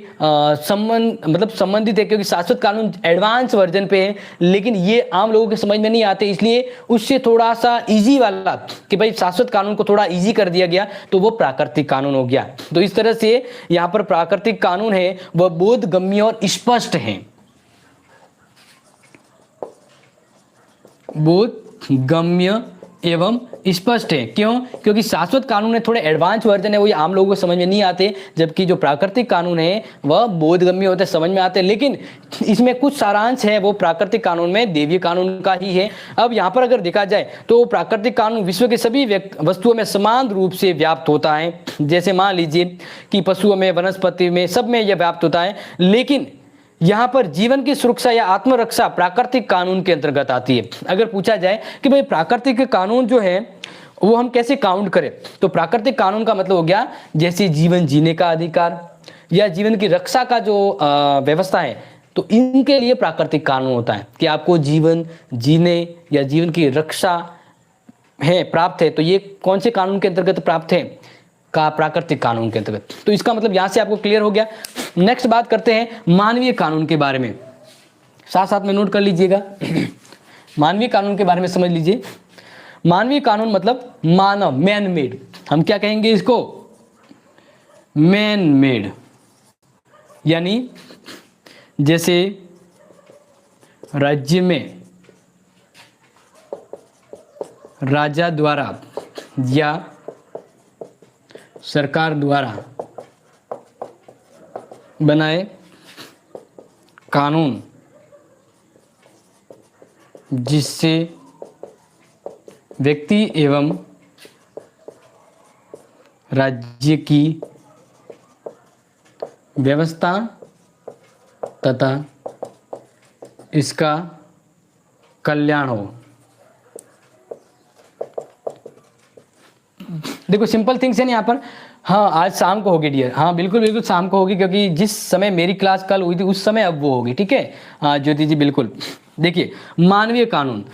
संबंधित है, क्योंकि शाश्वत कानून एडवांस वर्जन पे है, लेकिन ये आम लोगों के समझ में नहीं आते, इसलिए उससे थोड़ा सा इजी वाला कि भाई शाश्वत कानून को थोड़ा इजी कर दिया गया, तो वो प्राकृतिक कानून हो गया। तो इस तरह से यहाँ पर प्राकृतिक कानून है वह बोधगम्य और स्पष्ट है, बोधगम्य एवं स्पष्ट है। क्यों, क्योंकि शाश्वत कानून है थोड़े एडवांस वर्जन है, वो ये आम लोगों को समझ में नहीं आते, जबकि जो प्राकृतिक कानून है वह बोधगम्य होते, समझ में आते, लेकिन इसमें कुछ सारांश है वो प्राकृतिक कानून में देवीय कानून का ही है। अब यहाँ पर अगर देखा जाए तो प्राकृतिक कानून विश्व के सभी वस्तुओं में समान रूप से व्याप्त होता है। जैसे मान लीजिए कि पशुओं में, वनस्पति में, सब में यह व्याप्त होता है, लेकिन यहाँ पर जीवन की सुरक्षा या आत्मरक्षा प्राकृतिक कानून के अंतर्गत आती है। अगर पूछा जाए कि भाई प्राकृतिक कानून जो है वो हम कैसे काउंट करें, तो प्राकृतिक कानून का मतलब हो गया जैसे जीवन जीने का अधिकार या जीवन की रक्षा का जो व्यवस्था है, तो इनके लिए प्राकृतिक कानून होता है कि आपको जीवन जीने या जीवन की रक्षा है, प्राप्त है, तो ये कौन से कानून के अंतर्गत प्राप्त है? का प्राकृतिक कानून के अंतर्गत। तो इसका मतलब यहां से आपको क्लियर हो गया। नेक्स्ट बात करते हैं मानवीय कानून के बारे में, साथ साथ में नोट कर लीजिएगा। मानवीय कानून के बारे में समझ लीजिए। मानवीय कानून मतलब मानव, मैन मेड, हम क्या कहेंगे इसको? मैन मेड, यानी जैसे राज्य में राजा द्वारा या सरकार द्वारा बनाए कानून जिससे व्यक्ति एवं राज्य की व्यवस्था तथा इसका कल्याण हो। देखो सिंपल थिंग्स है ना यहाँ पर। हाँ आज शाम को होगी डियर, हाँ बिल्कुल बिल्कुल शाम को होगी, क्योंकि जिस समय मेरी क्लास कल हुई थी उस समय अब वो होगी, ठीक है। हाँ ज्योति जी बिल्कुल। देखिए मानवीय कानून,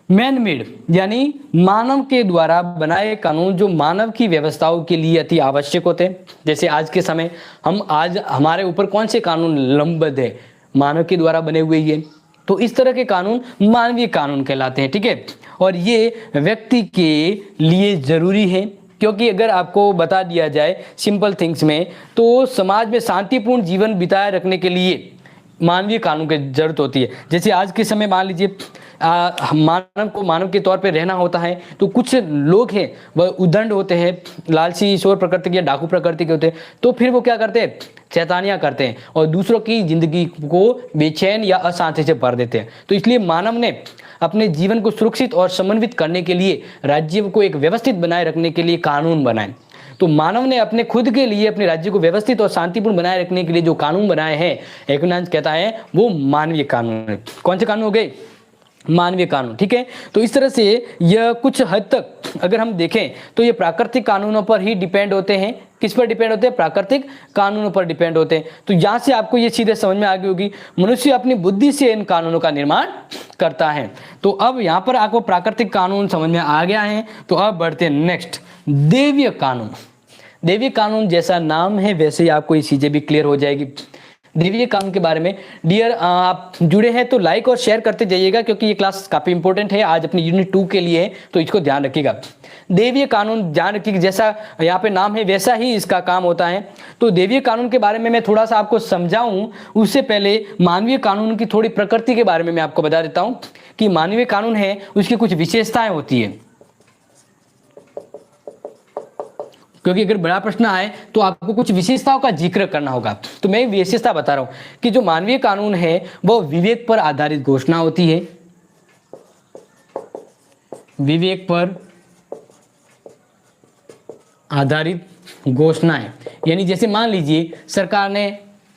मैन मेड यानी मानव के द्वारा बनाए कानून जो मानव की व्यवस्थाओं के लिए अति आवश्यक होते हैं। जैसे आज के समय आज हमारे ऊपर कौन से कानून लंबद है? मानव के द्वारा बने हुए ये, तो इस तरह के कानून मानवीय कानून कहलाते हैं, ठीक है। और ये व्यक्ति के लिए जरूरी है, क्योंकि अगर आपको बता दिया जाए सिंपल थिंग्स में, तो समाज में शांतिपूर्ण जीवन बिताए रखने के लिए मानवीय कानून की जरूरत होती है। जैसे आज के समय मान लीजिए मानव को मानव के तौर पे रहना होता है, तो कुछ लोग हैं वह उद्दंड होते हैं, लालची ईश्वर प्रकृति के या डाकू प्रकृति के होते हैं, तो फिर वो क्या करते हैं? शैतानियां करते हैं और दूसरों की जिंदगी को बेचैन या अशांति से भर देते हैं। तो इसलिए मानव ने अपने जीवन को सुरक्षित और समन्वित करने के लिए, राज्य को एक व्यवस्थित बनाए रखने के लिए कानून बनाए। तो मानव ने अपने खुद के लिए अपने राज्य को व्यवस्थित और शांतिपूर्ण बनाए रखने के लिए जो कानून बनाए हैं, एक्विनांस कहता है वो मानवीय कानून है। कौन से कानून हो गए? मानवीय कानून, ठीक है। तो इस तरह से यह कुछ हद तक अगर हम देखें तो ये प्राकृतिक कानूनों पर ही डिपेंड होते हैं। किस पर डिपेंड होते हैं? प्राकृतिक कानूनों पर डिपेंड होते हैं। तो यहाँ से आपको ये सीधे समझ में आ गई होगी, मनुष्य अपनी बुद्धि से इन कानूनों का निर्माण करता है। तो अब यहाँ पर आपको प्राकृतिक कानून समझ में आ गया है। तो अब बढ़ते हैं नेक्स्ट, दैवीय कानून। दैवीय कानून जैसा नाम है वैसे ही आपको ये चीजें भी क्लियर हो जाएगी। दैवीय कानून के बारे में डियर आप जुड़े हैं तो लाइक और शेयर करते जाइएगा, क्योंकि ये क्लास काफी इंपॉर्टेंट है, आज अपनी यूनिट 2 के लिए है, तो इसको ध्यान रखिएगा। दैवीय कानून ध्यान रखिए, जैसा यहाँ पे नाम है वैसा ही इसका काम होता है। तो दैवीय कानून के बारे में मैं थोड़ा सा आपको समझाऊं उससे पहले मानवीय कानून की थोड़ी प्रकृति के बारे में मैं आपको बता देता हूं कि मानवीय कानून है उसकी कुछ विशेषताएं होती है, क्योंकि अगर बड़ा प्रश्न आए तो आपको कुछ विशेषताओं का जिक्र करना होगा। तो मैं विशेषता बता रहा हूं कि जो मानवीय कानून है वो विवेक पर आधारित घोषणा होती है। विवेक पर आधारित घोषणाएं, यानी जैसे मान लीजिए सरकार ने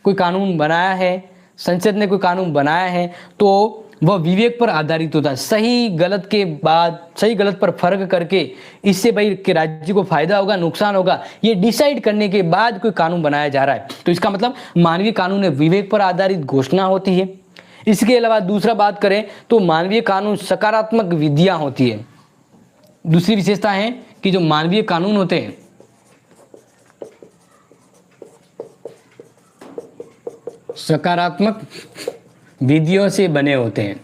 कोई कानून बनाया है, संसद ने कोई कानून बनाया है, तो वह विवेक पर आधारित होता है। सही गलत के बाद सही गलत पर फर्क करके इससे भाई कि राज्य को फायदा होगा नुकसान होगा ये डिसाइड करने के बाद कोई कानून बनाया जा रहा है। तो इसका मतलब मानवीय कानून में विवेक पर आधारित घोषणा होती है। इसके अलावा दूसरा बात करें तो मानवीय कानून सकारात्मक विधियां होती है। दूसरी विशेषता है कि जो मानवीय कानून होते हैं सकारात्मक विधियों से बने होते हैं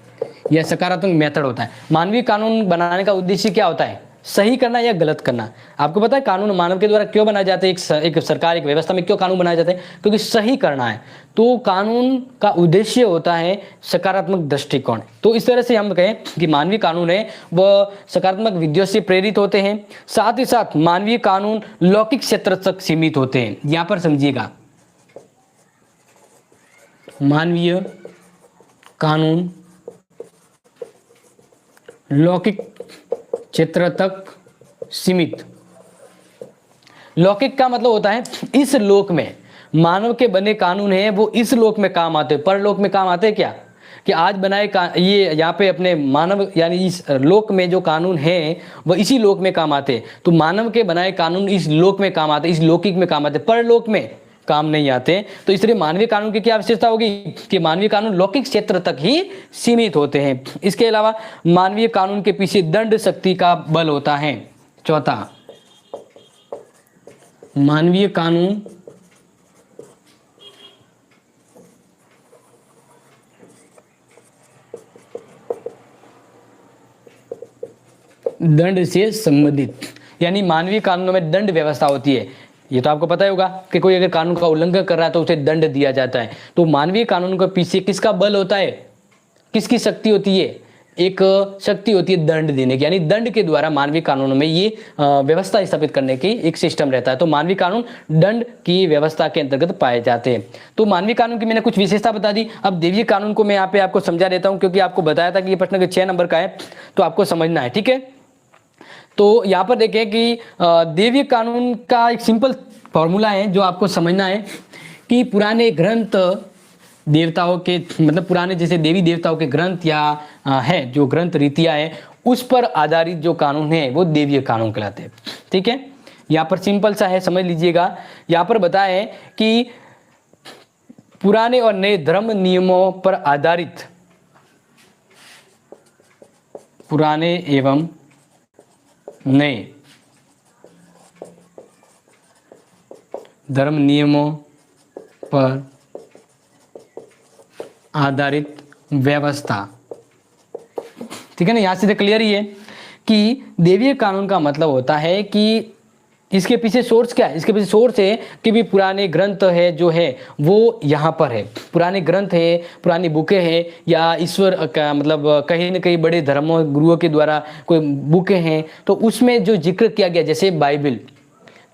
या सकारात्मक मेथड होता है। मानवीय कानून बनाने का उद्देश्य क्या होता है? सही करना या गलत करना। आपको पता है कानून मानव के द्वारा क्यों बनाए जाते हैं? एक सरकार एक व्यवस्था में क्यों कानून बनाए जाते हैं? क्योंकि सही करना है। तो कानून का उद्देश्य होता है सकारात्मक दृष्टिकोण। तो इस तरह से हम कहें कि मानवीय कानून है वह सकारात्मक विधियों से प्रेरित होते हैं। साथ ही साथ मानवीय कानून लौकिक क्षेत्र तक सीमित होते हैं। यहां पर समझिएगा, मानवीय कानून लौकिक क्षेत्र तक सीमित। लौकिक का मतलब होता है इस लोक में मानव के बने कानून हैं वो इस लोक में काम आते हैं। परलोक में काम आते हैं क्या? कि आज बनाए ये यहाँ पे अपने मानव यानी इस लोक में जो कानून हैं वह इसी लोक में काम आते हैं। तो मानव के बनाए कानून इस लोक में काम आते हैं, इस लौकिक में काम आते हैं। परलोक में काम नहीं आते। तो इसलिए मानवीय कानून की क्या विशेषता होगी कि मानवीय कानून लौकिक क्षेत्र तक ही सीमित होते हैं। इसके अलावा मानवीय कानून के पीछे दंड शक्ति का बल होता है। चौथा, मानवीय कानून दंड से संबंधित, यानी मानवीय कानूनों में दंड व्यवस्था होती है। ये तो आपको पता ही होगा कि कोई अगर कानून का उल्लंघन कर रहा है तो उसे दंड दिया जाता है। तो मानवीय कानून के पीछे किसका बल होता है, किसकी शक्ति होती है, एक शक्ति होती है दंड देने की, यानी दंड के द्वारा मानवीय कानूनों में ये व्यवस्था स्थापित करने की एक सिस्टम रहता है। तो मानवीय कानून दंड की व्यवस्था के अंतर्गत पाए जाते हैं। तो मानवीय कानून की मैंने कुछ विशेषता बता दी। अब दैवीय कानून को मैं यहाँ पे आपको समझा देता हूँ, क्योंकि आपको बताया था कि ये प्रश्न 6 नंबर का है, तो आपको समझना है, ठीक है। तो यहाँ पर देखें कि दैवीय कानून का एक सिंपल फॉर्मूला है जो आपको समझना है कि पुराने ग्रंथ देवताओं के, मतलब पुराने जैसे देवी देवताओं के ग्रंथ या है जो ग्रंथ रीतियां हैं, उस पर आधारित जो कानून है वो दैवीय कानून कहलाते हैं, ठीक है। यहाँ पर सिंपल सा है, समझ लीजिएगा। यहाँ पर बताया है कि पुराने और नए धर्म नियमों पर आधारित, पुराने एवं नए धर्म नियमों पर आधारित व्यवस्था, ठीक है ना। यहां से क्लियर ही है कि दैवीय कानून का मतलब होता है कि इसके पीछे सोर्स क्या है, इसके पीछे सोर्स है कि भी पुराने ग्रंथ है जो है वो यहाँ पर है, पुराने ग्रंथ है, पुरानी बुकें हैं, या ईश्वर का मतलब कहीं न कहीं बड़े धर्मों गुरुओं के द्वारा कोई बुकें हैं, तो उसमें जो जिक्र किया गया, जैसे बाइबल,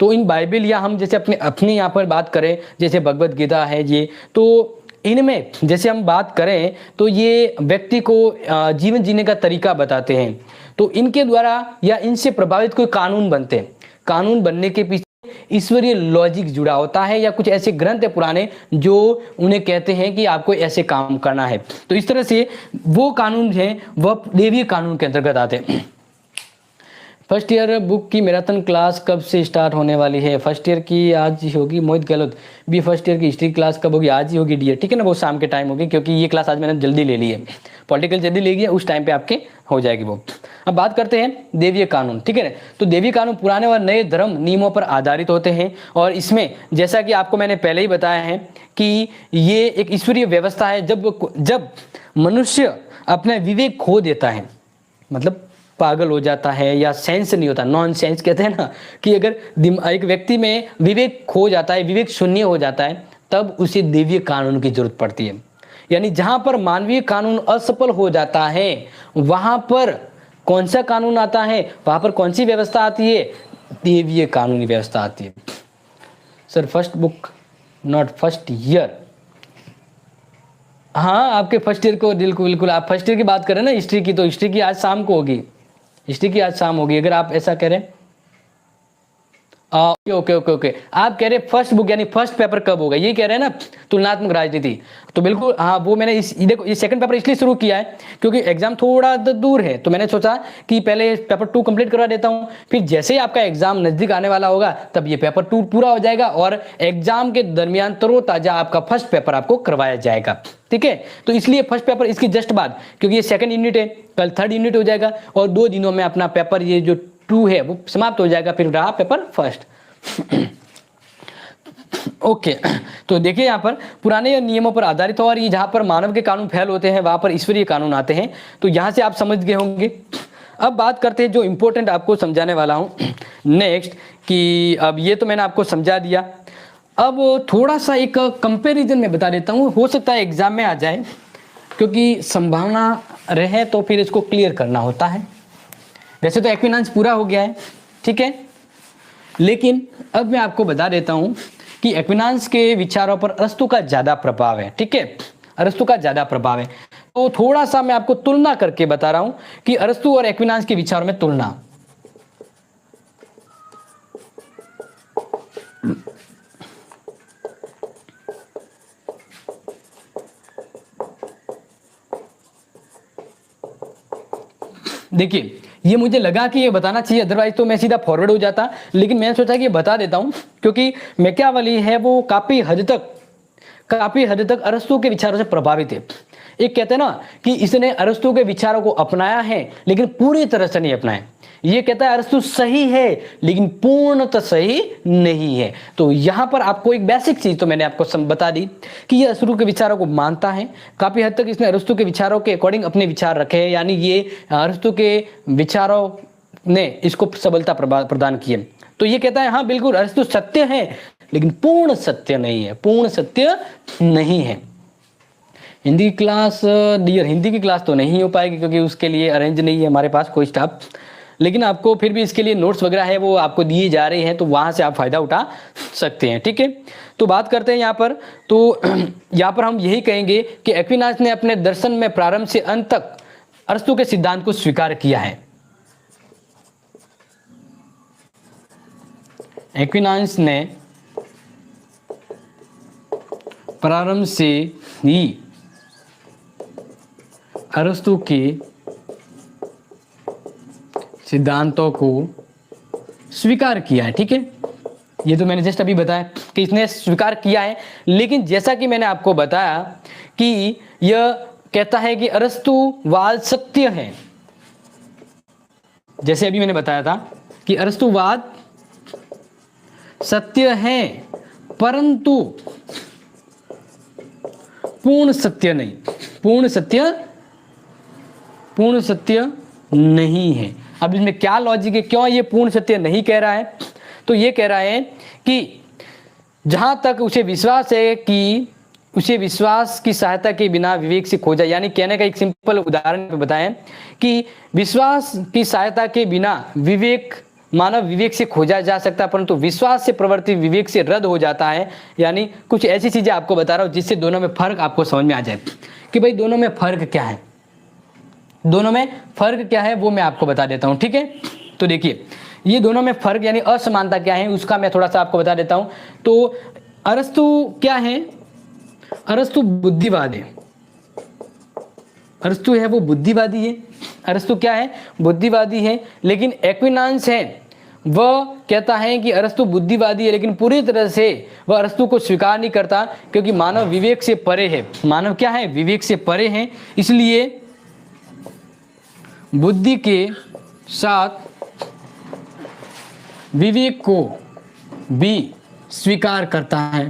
तो इन बाइबल या हम जैसे अपने यहाँ पर बात करें जैसे भगवत गीता है ये, तो इनमें जैसे हम बात करें तो ये व्यक्ति को जीवन जीने का तरीका बताते हैं। तो इनके द्वारा या इनसे प्रभावित कोई कानून बनते हैं, कानून बनने के पीछे ईश्वरीय लॉजिक जुड़ा होता है, या कुछ ऐसे ग्रंथ है पुराने जो उन्हें कहते हैं कि आपको ऐसे काम करना है। तो इस तरह से वो कानून है वह दैवीय कानून के अंतर्गत आते हैं। फर्स्ट ईयर बुक की मैराथन क्लास कब से स्टार्ट होने वाली है? फर्स्ट ईयर की आज ही होगी मोहित गहलोत। बी फर्स्ट ईयर की हिस्ट्री क्लास कब होगी? आज ही होगी डियर, ठीक है ना। वो शाम के टाइम होगी, क्योंकि ये क्लास आज मैंने जल्दी ले ली है, पॉलिटिकल जल्दी ले लिया, उस टाइम पे आपके हो जाएगी वो। अब बात करते हैं दैवीय कानून, ठीक है ना। तो दैवीय कानून पुराने और नए धर्म नियमों पर आधारित होते हैं, और इसमें जैसा कि आपको मैंने पहले ही बताया है कि ये एक ईश्वरीय व्यवस्था है। जब मनुष्य अपना विवेक खो देता है, मतलब पागल हो जाता है या सेंस नहीं होता, नॉन सेंस कहते हैं ना, कि अगर एक व्यक्ति में विवेक खो जाता है, विवेक शून्य हो जाता है, तब उसे दैवीय कानून की जरूरत पड़ती है। यानी जहां पर मानवीय कानून असफल हो जाता है वहां पर कौन सा कानून आता है, वहां पर कौन सी व्यवस्था आती है? दैवीय कानूनी व्यवस्था आती है। Sir first book not first year, हाँ आपके फर्स्ट ईयर को बिल्कुल आप फर्स्ट ईयर की बात करें ना, हिस्ट्री की, तो हिस्ट्री की आज शाम को होगी, हिस्ट्री की आज शाम होगी, अगर आप ऐसा कह रहे हैं। ओके, आप कह रहे हैं फर्स्ट बुक यानी फर्स्ट पेपर कब होगा, ये कह रहे हैं ना, तुलनात्मक राजनीति। तो बिल्कुल हाँ, वो मैंने देखो ये सेकंड पेपर इसलिए शुरू किया है क्योंकि एग्जाम थोड़ा दूर है, तो मैंने सोचा कि पहले पेपर 2 कंप्लीट करवा देता हूँ, फिर जैसे ही आपका एग्जाम नजदीक आने वाला होगा तब ये पेपर 2 पूरा हो जाएगा, और एग्जाम के दरमियान तरोताजा आपका फर्स्ट पेपर आपको करवाया जाएगा, ठीक है। तो इसलिए फर्स्ट पेपर इसकी जस्ट बाद, क्योंकि ये सेकंड यूनिट है, कल थर्ड यूनिट हो जाएगा, और 2 दिनों में अपना पेपर ये जो 2 है वो समाप्त हो जाएगा, फिर रहा पेपर फर्स्ट। ओके तो देखिए यहाँ पर पुराने नियमों पर आधारित हो, और ये जहाँ पर मानव के कानून फैल होते हैं वहाँ पर ईश्वरीय कानून आते हैं। तो यहाँ से आप समझ गए होंगे। अब बात करते हैं जो इम्पोर्टेंट आपको समझाने वाला हूँ नेक्स्ट, कि अब ये तो मैंने आपको समझा दिया, अब थोड़ा सा एक कंपैरिजन में बता देता हूँ, हो सकता है एग्जाम में आ जाए, क्योंकि संभावना रहे तो फिर इसको क्लियर करना होता है। वैसे तो एक्विनांस पूरा हो गया है, ठीक है, लेकिन अब मैं आपको बता देता हूं कि एक्विनांस के विचारों पर अरस्तु का ज्यादा प्रभाव है, ठीक है, अरस्तु का ज्यादा प्रभाव है। तो थोड़ा सा मैं आपको तुलना करके बता रहा हूं कि अरस्तु और एक्विनांस के विचारों में तुलना। देखिए ये मुझे लगा कि ये बताना चाहिए, अदरवाइज तो मैं सीधा फॉरवर्ड हो जाता, लेकिन मैंने सोचा कि ये बता देता हूँ, क्योंकि मैकियावेली है वो काफी हद तक अरस्तु के विचारों से प्रभावित है। एक कहते हैं ना कि इसने अरस्तु के विचारों को अपनाया है लेकिन पूरी तरह से नहीं अपनाया। ये कहता है अरस्तु सही है लेकिन पूर्णतः सही नहीं है। तो यहां पर आपको एक बेसिक चीज तो मैंने आपको बता दी कि ये अरस्तु के विचारों को मानता है, काफी हद तक इसने अरस्तु के विचारों के अकॉर्डिंग अपने विचार रखे हैं, यानी ये अरस्तु के विचारों ने इसको सबलता प्रदान की है। तो ये कहता है हाँ बिल्कुल अरस्तु सत्य है लेकिन पूर्ण सत्य नहीं है, पूर्ण सत्य नहीं है। हिंदी की क्लास डियर, हिंदी की क्लास तो नहीं हो पाएगी क्योंकि उसके लिए अरेंज नहीं है हमारे पास कोई स्टाफ, लेकिन आपको फिर भी इसके लिए नोट्स वगैरह है वो आपको दिए जा रहे हैं, तो वहां से आप फायदा उठा सकते हैं। ठीक है, तो बात करते हैं यहाँ पर। तो यहाँ पर हम यही कहेंगे कि एक्विनास ने अपने दर्शन में प्रारंभ से अंत तक अरस्तु के सिद्धांत को स्वीकार किया है। एक्विनास ने प्रारंभ से ही अरस्तु के सिद्धांतों को स्वीकार किया है। ठीक है, ये तो मैंने जस्ट अभी बताया कि इसने स्वीकार किया है, लेकिन जैसा कि मैंने आपको बताया कि यह कहता है कि अरस्तुवाद सत्य है। जैसे अभी मैंने बताया था कि अरस्तुवाद सत्य है परंतु पूर्ण सत्य नहीं, पूर्ण सत्य नहीं है। अब इसमें क्या लॉजिक है, क्यों ये पूर्ण सत्य नहीं कह रहा है? तो ये कह रहा है कि जहां तक उसे विश्वास है कि उसे विश्वास की सहायता के बिना विवेक से खोजा, यानी कहने का एक सिंपल उदाहरण बताएं कि विश्वास की सहायता के बिना विवेक, मानव विवेक से खोजा जा सकता है परंतु विश्वास से प्रवृत्ति विवेक से रद्द हो जाता है। यानी कुछ ऐसी चीजें आपको बता रहा हूं जिससे दोनों में फर्क आपको समझ में आ जाए कि भाई दोनों में फर्क क्या है, दोनों में फर्क क्या है वो मैं आपको बता देता हूं। ठीक है, तो देखिए ये दोनों में फर्क यानी असमानता क्या है उसका मैं थोड़ा सा आपको बता देता हूं। तो अरस्तु क्या है? अरस्तु बुद्धिवादी है, अरस्तु है वो बुद्धिवादी है। अरस्तु क्या है? बुद्धिवादी है। लेकिन एक्विनास है वह कहता है कि अरस्तु बुद्धिवादी है लेकिन पूरी तरह से वह अरस्तु को स्वीकार नहीं करता क्योंकि मानव विवेक से परे है। मानव क्या है? विवेक से परे है, इसलिए बुद्धि के साथ विवेक को भी स्वीकार करता है।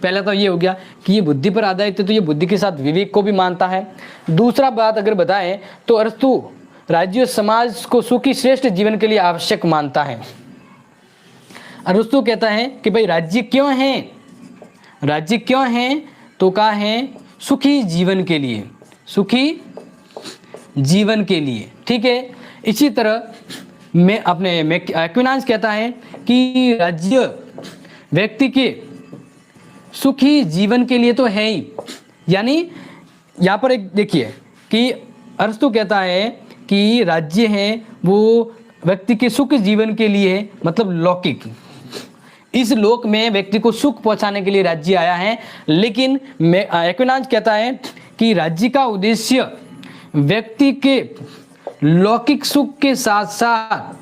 पहला तो ये हो गया कि ये बुद्धि पर आधारित है तो ये बुद्धि के साथ विवेक को भी मानता है। दूसरा बात अगर बताएं तो अरस्तु राज्य और समाज को सुखी श्रेष्ठ जीवन के लिए आवश्यक मानता है। अरस्तु कहता है कि भाई राज्य क्यों है? राज्य क्यों है? तो कहा है सुखी जीवन के लिए, सुखी जीवन के लिए। ठीक है, इसी तरह मैं अपने एक्विनास कहता है कि राज्य व्यक्ति के सुखी जीवन के लिए तो है ही, यानी यहाँ पर एक देखिए कि अरस्तु कहता है कि राज्य है वो व्यक्ति के सुख जीवन के लिए, मतलब लौकिक, इस लोक में व्यक्ति को सुख पहुंचाने के लिए राज्य आया है। लेकिन एक्विनास कहता है कि राज्य का उद्देश्य व्यक्ति के लौकिक सुख के साथ साथ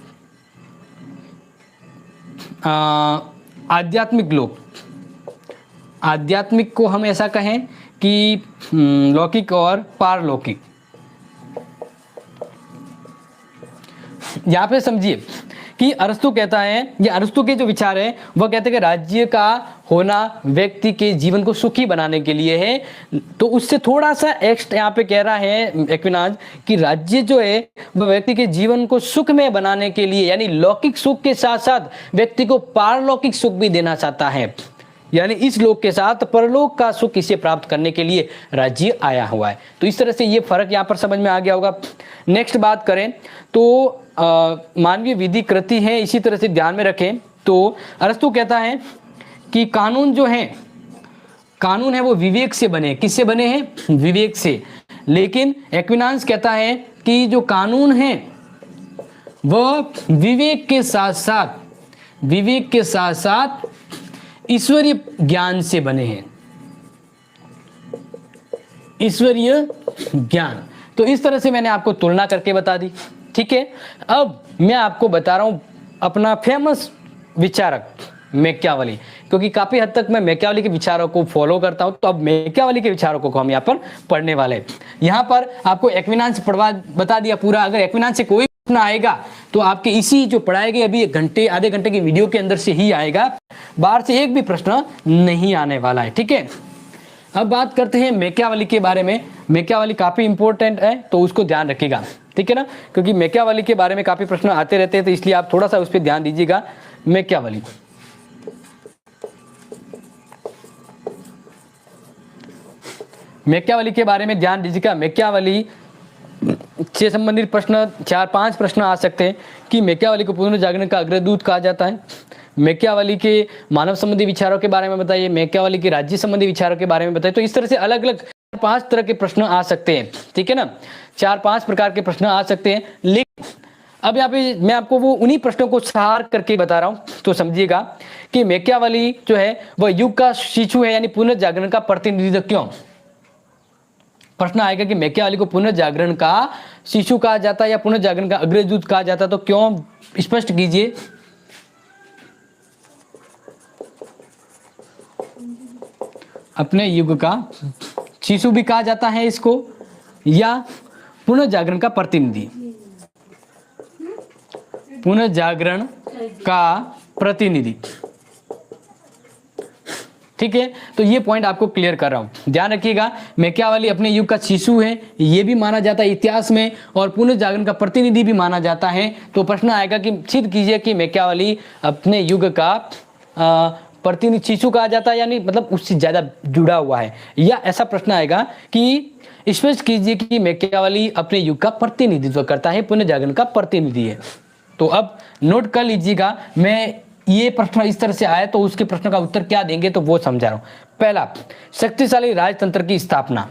आध्यात्मिक लोक, आध्यात्मिक को हम ऐसा कहें कि लौकिक और पारलौकिक, यहां पे समझिए कि अरस्तु कहता है, ये अरस्तु के जो विचार है वह कहते हैं कि राज्य का होना व्यक्ति के जीवन को सुखी बनाने के लिए है। तो उससे थोड़ा सा एक्स्ट्रा यहाँ पे कह रहा है एक्विनास कि राज्य जो है वह व्यक्ति के जीवन को सुखमय बनाने के लिए, यानी लौकिक सुख के साथ साथ व्यक्ति को पारलौकिक सुख भी देना चाहता है, यानी इस लोक के साथ परलोक का सुख इसे प्राप्त करने के लिए राज्य आया हुआ है। तो इस तरह से ये फर्क यहाँ पर समझ में आ गया होगा। नेक्स्ट बात करें तो मानवीय विधि कृति है, इसी तरह से ध्यान में रखें। तो अरस्तु कहता है कि कानून जो है, कानून है वो विवेक से बने। किससे बने हैं? विवेक से। लेकिन एक्विनास कहता है कि जो कानून है वह विवेक के साथ साथ, विवेक के साथ साथ ईश्वरीय ज्ञान से बने हैं, ईश्वरीय ज्ञान। तो इस तरह से मैंने आपको तुलना करके बता दी। ठीक है। अब मैं आपको बता रहा हूं अपना फेमस विचारक मैकियावेली, क्योंकि काफी हद तक मैं मैकियावेली के विचारों को फॉलो करता हूं, तो अब मैकियावेली के विचारों को हम यहाँ पर पढ़ने वाले हैं। यहाँ पर आपको एक्विनांश पढ़वा बता दिया पूरा। अगर एक्विनांश से कोई प्रश्न आएगा तो आपके इसी जो पढ़ाए गए अभी 1 घंटे आधे घंटे की वीडियो के अंदर से ही आएगा, बाहर से एक भी प्रश्न नहीं आने वाला है, ठीक है। अब बात करते हैं मैकियावेली के बारे में। मैकियावेली काफी इंपॉर्टेंट है, तो उसको ध्यान रखिएगा, ठीक है ना, क्योंकि मैकियावेली के बारे में काफी प्रश्न आते रहते हैं, तो इसलिए आप थोड़ा सा उस पर ध्यान दीजिएगा। मैकियावेली मैकियावेली के बारे में ध्यान दीजिएगा। मैकियावेली से संबंधित प्रश्न 4-5 प्रश्न आ सकते हैं कि मैकियावेली को पुनर्जागरण का अग्रदूत कहा जाता है, मैकियावेली के मानव संबंधी विचारों के बारे में बताइए, मैकियावेली के राज्य संबंधी विचारों के बारे में बताइए। तो इस तरह से अलग अलग 5 तरह के प्रश्न आ सकते हैं, ठीक है ना, 4-5 प्रकार के प्रश्न आ सकते हैं। लेकिन अब यहाँ पे मैं आपको वो उन्हीं प्रश्नों को सार करके बता रहा हूं, तो समझिएगा कि मैकियावेली जो है वह युग का शिशु है, यानी पुनर्जागरण का प्रतिनिधित्व क्यों। प्रश्न आएगा कि मैकियावेली को पुनर्जागरण का शिशु कहा जाता है या पुनर्जागरण का अग्रदूत कहा जाता है, तो क्यों, स्पष्ट कीजिए। अपने युग का शिशु भी कहा जाता है इसको, या पुनर्जागरण का प्रतिनिधि, पुनर्जागरण का प्रतिनिधि, ठीक है। तो ये पॉइंट आपको क्लियर कर रहा हूं, ध्यान रखिएगा। मैकियावेली अपने युग का शिशु है, ये भी माना जाता है इतिहास में, और पुनर्जागरण का प्रतिनिधि भी माना जाता है। तो प्रश्न आएगा कि सिद्ध कीजिए कि मैकियावेली अपने युग का प्रतिनिधि शिशु कहा जाता है, यानी मतलब उससे ज्यादा जुड़ा हुआ है, या ऐसा प्रश्न आएगा कि स्पष्ट कीजिए कि मैकियावेली अपने युग का प्रतिनिधित्व करता है, पुनर्जागरण का प्रतिनिधि है। तो अब नोट कर लीजिएगा, मैं ये प्रश्न इस तरह से आया तो उसके प्रश्न का उत्तर क्या देंगे, तो वो समझा रहा हूं। पहला, शक्तिशाली राजतंत्र की स्थापना।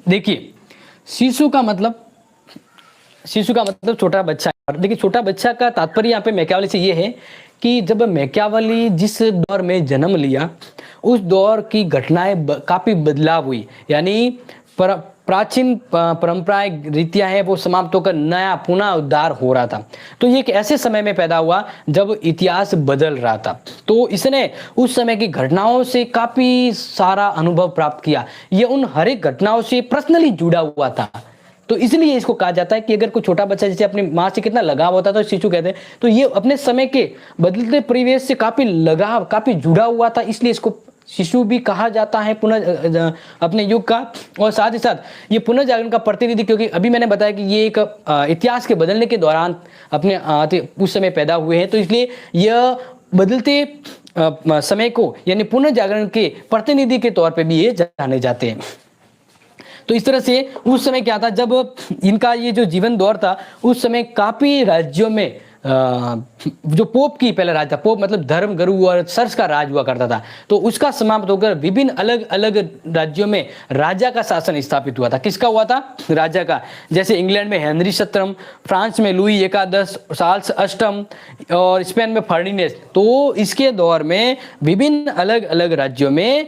देखिए, शिशु का मतलब छोटा बच्चा। देखिए, छोटा बच्चा का तात्पर्य यहाँ पे मैकियावेली से ये है कि जब मैकियावेली जिस दौर में जन्म लिया, उस दौर की घटनाएं काफी बदलाव हुई, यानी प्राचीन परंपराएं रीतियां हैं वो समाप्त होकर नया पुनः उद्धार हो रहा था। तो ये एक ऐसे समय में पैदा हुआ जब इतिहास बदल रहा था, तो इसने उस समय की घटनाओं से काफी सारा अनुभव प्राप्त किया। ये उन हर एक घटनाओं से पर्सनली जुड़ा हुआ था, तो इसलिए इसको कहा जाता है कि अगर कोई छोटा बच्चा जैसे अपनी माँ से कितना लगाव होता है तो शिशु कहते हैं, तो ये अपने समय के बदलते परिवेश से काफी लगाव, काफी जुड़ा हुआ था, इसलिए इसको शिशु भी कहा जाता है पुनः अपने युग का। और साथ ही साथ ये पुनर्जागरण का प्रतिनिधि, क्योंकि अभी मैंने बताया कि ये एक इतिहास के बदलने के दौरान अपने उस समय पैदा हुए हैं, तो इसलिए यह बदलते समय को यानी पुनर्जागरण के प्रतिनिधि के तौर पे भी ये जाने जाते हैं। तो इस तरह से उस समय क्या था, जब इनका ये जो जीवन दौर था, उस समय काफी राज्यों में जो पोप की पहले राज था, पोप मतलब धर्म गुरु और सर्स का राज हुआ करता था, तो उसका समाप्त होकर विभिन्न अलग अलग राज्यों में राजा का शासन स्थापित हुआ था। किसका हुआ था? राजा का। जैसे इंग्लैंड में हेनरी 7, फ्रांस में लुई एकादश, चार्ल्स 8 और स्पेन में फर्डिनेंड। तो इसके दौर में विभिन्न अलग अलग राज्यों में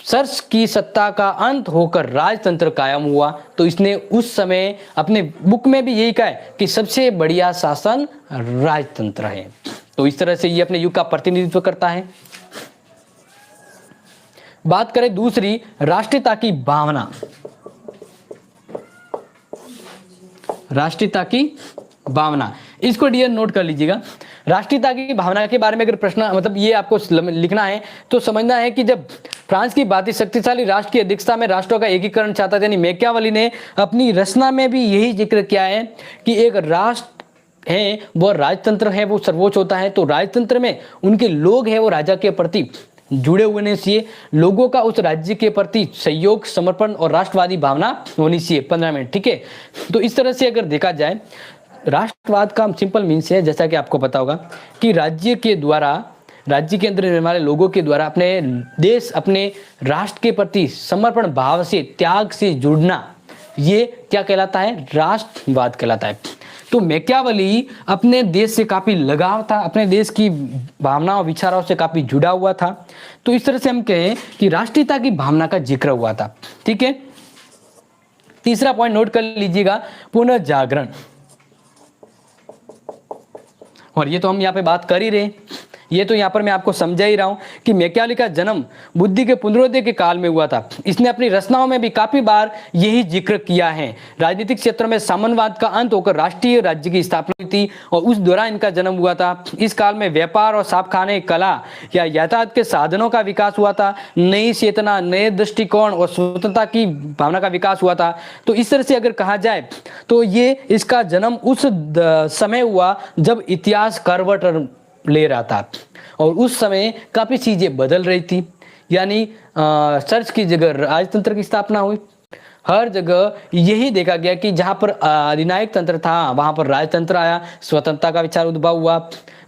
सर्स की सत्ता का अंत होकर राजतंत्र कायम हुआ। तो इसने उस समय अपने बुक में भी यही कहा है कि सबसे बढ़िया शासन राजतंत्र है। तो इस तरह से ये अपने युग का प्रतिनिधित्व करता है। बात करें दूसरी, राष्ट्रीयता की भावना। राष्ट्रीयता की भावना, इसको डियर नोट कर लीजिएगा। राष्ट्रीयता की भावना के बारे में अगर प्रश्न मतलब ये आपको लिखना है तो समझना है कि जब फ्रांस की भांति शक्तिशाली राष्ट्र की अध्यक्षता में राष्ट्रों का एकीकरण चाहता था, यानी मैकियावेली ने अपनी रचना में भी यही जिक्र किया है कि एक राष्ट्र है वो राजतंत्र है, वो सर्वोच्च होता है। तो राजतंत्र में उनके लोग हैं वो राजा के प्रति जुड़े हुए होने चाहिए, लोगों का उस राज्य के प्रति सहयोग, समर्पण और राष्ट्रवादी भावना होनी चाहिए। 15 मिनट, ठीक है। तो इस तरह से अगर देखा जाए, राष्ट्रवाद का सिंपल मीन्स है, जैसा कि आपको पता होगा कि राज्य के अंदर रहने वाले लोगों के द्वारा अपने देश, अपने राष्ट्र के प्रति समर्पण भाव से, त्याग से जुड़ना, ये क्या कहलाता है? राष्ट्रवाद कहलाता है। तो मैकियावेली अपने देश से काफी लगाव था, अपने देश की भावनाओं विचारों से काफी जुड़ा हुआ था। तो इस तरह से हम कहें कि राष्ट्रीयता की भावना का जिक्र हुआ था। ठीक है, तीसरा पॉइंट नोट कर लीजिएगा, पुनर्जागरण। और ये तो हम यहाँ पे बात कर ही रहे हैं, ये तो यहाँ पर मैं आपको समझा ही रहा हूं कि मैकियावेली का जन्म बुद्धि के पुनरोदय के काल में हुआ था। इसने अपनी रचनाओं में भी काफी बार यही जिक्र किया है। राजनीतिक क्षेत्र में साम्यवाद का अंत होकर राष्ट्रीय राज्य की स्थापना हुई थी और उस दौरान इनका जन्म हुआ था। इस काल में व्यापार और छापखाने, कला या यातायात के साधनों का विकास हुआ था। नई चेतना, नए दृष्टिकोण और स्वतंत्रता की भावना का विकास हुआ था। तो इस तरह से अगर कहा जाए तो ये इसका जन्म उस समय हुआ जब इतिहास करवट ले रहा था और उस समय काफी चीजें बदल रही थी। यानी चर्च की जगह राजतंत्र की स्थापना हुई। हर जगह यही देखा गया कि जहां पर अधिनायक तंत्र था वहां पर राजतंत्र आया, स्वतंत्रता का विचार उद्भव हुआ,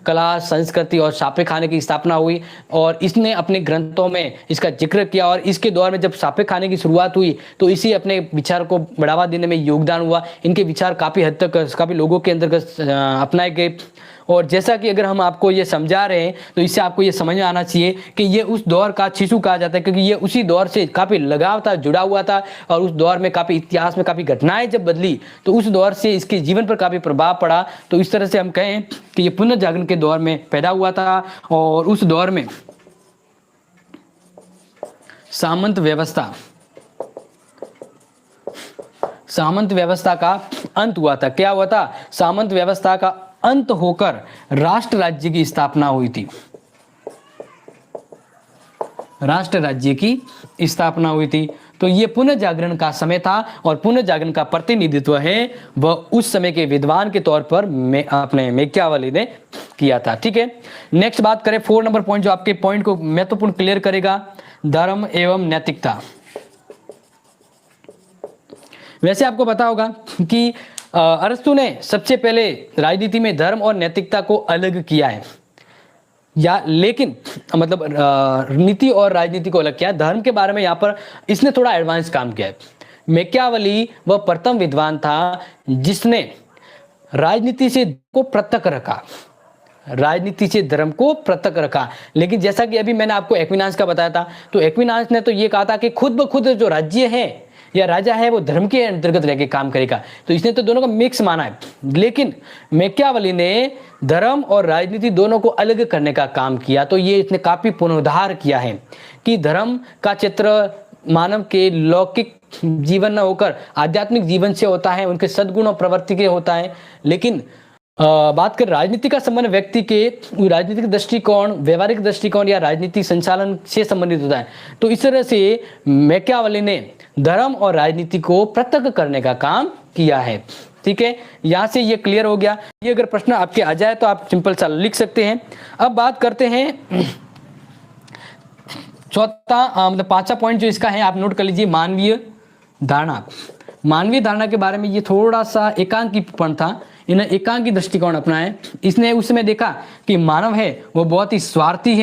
कला, संस्कृति और छापे खाने की स्थापना हुई। और इसने अपने ग्रंथों में इसका जिक्र किया और इसके दौर में जब छापे खाने की शुरुआत हुई तो इसी अपने विचार को बढ़ावा देने में योगदान हुआ। इनके विचार काफी हद तक काफी लोगों के अंतर्गत अपनाए गए। और जैसा कि अगर हम आपको ये समझा रहे हैं तो इससे आपको ये समझ में आना चाहिए कि ये उस दौर का शिशु कहा जाता है, क्योंकि ये उसी दौर से काफी लगाव था, जुड़ा हुआ था। और उस दौर में काफी इतिहास में काफी घटनाएं जब बदली तो उस दौर से इसके जीवन पर काफी प्रभाव पड़ा। तो इस तरह से हम कहें कि ये पुनर्जागरण के दौर में पैदा हुआ था। और उस दौर में सामंत व्यवस्था का अंत हुआ था। क्या हुआ था? सामंत व्यवस्था का अंत होकर राष्ट्र राज्य की स्थापना हुई थी। राष्ट्र राज्य की स्थापना हुई थी। तो ये पुनर्जागरण का समय था और पुनर्जागरण का प्रतिनिधित्व है वह उस समय के विद्वान के तौर पर अपने मैकियावेली ने किया था। ठीक है, नेक्स्ट बात करें 4 नंबर पॉइंट, जो आपके पॉइंट को महत्वपूर्ण क्लियर करेगा, धर्म एवं नैतिकता। वैसे आपको पता होगा कि अरस्तु ने सबसे पहले राजनीति में धर्म और नैतिकता को अलग किया है, या लेकिन मतलब नीति और राजनीति को अलग किया। धर्म के बारे में यहाँ पर इसने थोड़ा एडवांस काम किया है। मैकियावेली वह प्रथम विद्वान था जिसने राजनीति से को पृथक रखा, राजनीति से धर्म को पृथक रखा। लेकिन जैसा कि अभी मैंने आपको एक्विनास का बताया था, तो एक्विनास ने तो ये कहा था कि खुद ब खुद जो राज्य है या राजा है वो धर्म के अंतर्गत रह के काम करेगा। तो इसने तो दोनों का मिक्स माना है। लेकिन मैकियावेली ने धर्म और राजनीति दोनों को अलग करने का काम किया। तो ये इसने काफी पुनरुद्धार किया है कि धर्म का चित्र मानव के लौकिक जीवन न होकर आध्यात्मिक जीवन से होता है, उनके सद्गुण और प्रवृत्ति के होता है। लेकिन बात कर राजनीति का संबंध व्यक्ति के राजनीतिक दृष्टिकोण, व्यवहारिक दृष्टिकोण या राजनीति संचालन से संबंधित होता है। तो इस तरह से मैकियावेली ने धर्म और राजनीति को पृथक करने का काम किया है। ठीक है, यहां से ये क्लियर हो गया। ये अगर प्रश्न आपके आ जाए तो आप सिंपल सा लिख सकते हैं। अब बात करते हैं चौथा मतलब 5वां पॉइंट जो इसका है, आप नोट कर लीजिए, मानवीय धारणा। मानवीय धारणा के बारे में ये थोड़ा सा एकांकीपन था, इन्हें एकांकी दृष्टिकोण अपनाया। इसने उस समय देखा कि मानव है वो बहुत ही स्वार्थी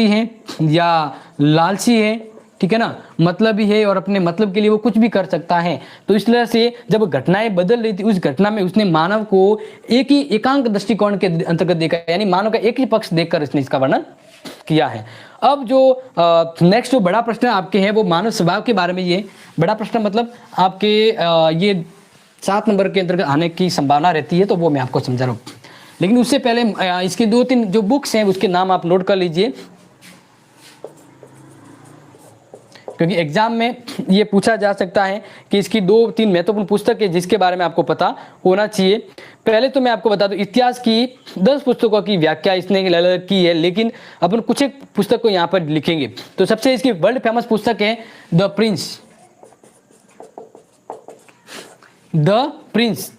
है या लालची है, ठीक है ना, मतलबी है और अपने मतलब के लिए वो कुछ भी कर सकता है। तो इस तरह से जब घटनाएं बदल रही थी उस घटना में उसने मानव को एक ही एकांक दृष्टिकोण के अंतर्गत देखा, यानी मानव का एक ही पक्ष देखकर इसने इसका वर्णन किया है। अब जो नेक्स्ट जो बड़ा प्रश्न आपके हैं वो मानव स्वभाव के बारे में। ये बड़ा प्रश्न मतलब आपके ये 7 नंबर के अंतर्गत आने की संभावना रहती है, तो वो मैं आपको समझा रहा हूँ। लेकिन उससे पहले इसके 2-3 जो बुक्स हैं उसके नाम आप नोट कर लीजिए, क्योंकि एग्जाम में ये पूछा जा सकता है कि इसकी 2-3 महत्वपूर्ण पुस्तक है जिसके बारे में आपको पता होना चाहिए। पहले तो मैं आपको बता दूं, इतिहास की 10 पुस्तकों की व्याख्या इसने अलग की है, लेकिन अपन कुछ एक पुस्तक को यहाँ पर लिखेंगे। तो सबसे इसकी वर्ल्ड फेमस पुस्तक है द प्रिंस।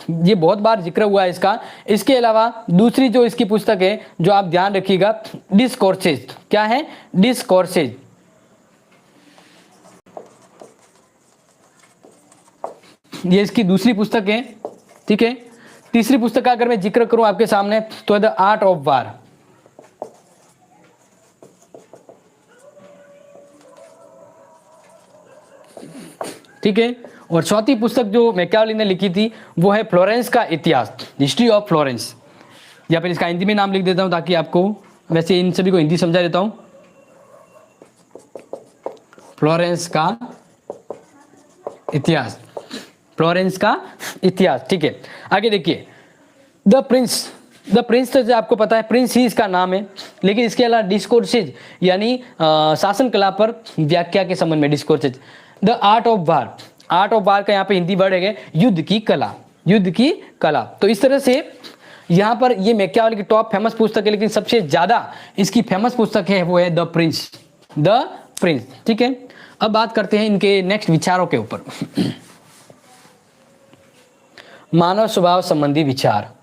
ये बहुत बार जिक्र हुआ है इसका। इसके अलावा दूसरी जो इसकी पुस्तक है जो आप ध्यान रखिएगा, डिस्कोर्सेज। क्या है? डिस्कोर्सेज। ये इसकी दूसरी पुस्तक है, ठीक है। तीसरी पुस्तक का अगर मैं जिक्र करूं आपके सामने तो द आर्ट ऑफ वार। ठीक है। और चौथी पुस्तक जो मैकियावेली ने लिखी थी वो है फ्लोरेंस का इतिहास, हिस्ट्री ऑफ फ्लोरेंस, या फिर इसका हिंदी में नाम लिख देता हूं ताकि आपको, वैसे इन सभी को हिंदी समझा देता हूं, फ्लोरेंस का इतिहास, फ्लोरेंस का इतिहास। ठीक है, आगे देखिए, द प्रिंस तो आपको पता है प्रिंस ही इसका नाम है, लेकिन इसके अलावा डिस्कोर्सेज यानी शासन कला पर व्याख्या के संबंध में discourses. The art of war, art of war का यहाँ पे हिंदी वर्ड है युद्ध की कला, युद्ध की कला। तो इस तरह से यहाँ पर ये मैकियावेली की टॉप फेमस पुस्तक है, लेकिन सबसे ज्यादा इसकी फेमस पुस्तक है वो है द प्रिंस, द प्रिंस। ठीक है, अब बात करते हैं इनके नेक्स्ट विचारों के ऊपर। मानव स्वभाव संबंधी विचार।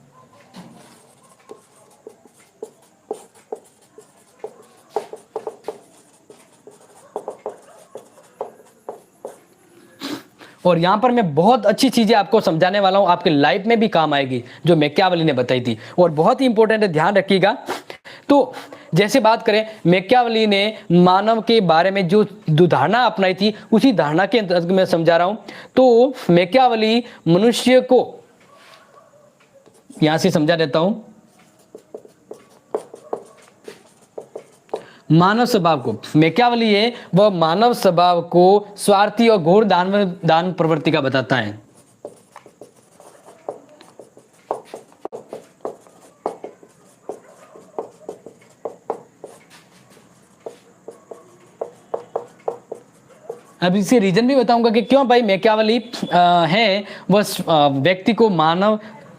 और यहां पर मैं बहुत अच्छी चीजें आपको समझाने वाला हूं, आपके लाइफ में भी काम आएगी, जो मैकियावेली ने बताई थी, और बहुत ही इंपॉर्टेंट है, ध्यान रखिएगा। तो जैसे बात करें, मैकियावेली ने मानव के बारे में जो धारणा अपनाई थी, उसी धारणा के अंतर्गत मैं समझा रहा हूं। तो मैकियावेली मनुष्य को, यहां से समझा देता हूं, मानव स्वभाव को, मैकियावेली है वह मानव स्वभाव को स्वार्थी और घोर दान प्रवृत्ति का बताता है। अब इसके रीजन भी बताऊंगा कि क्यों भाई मैकियावेली है वह व्यक्ति को मानव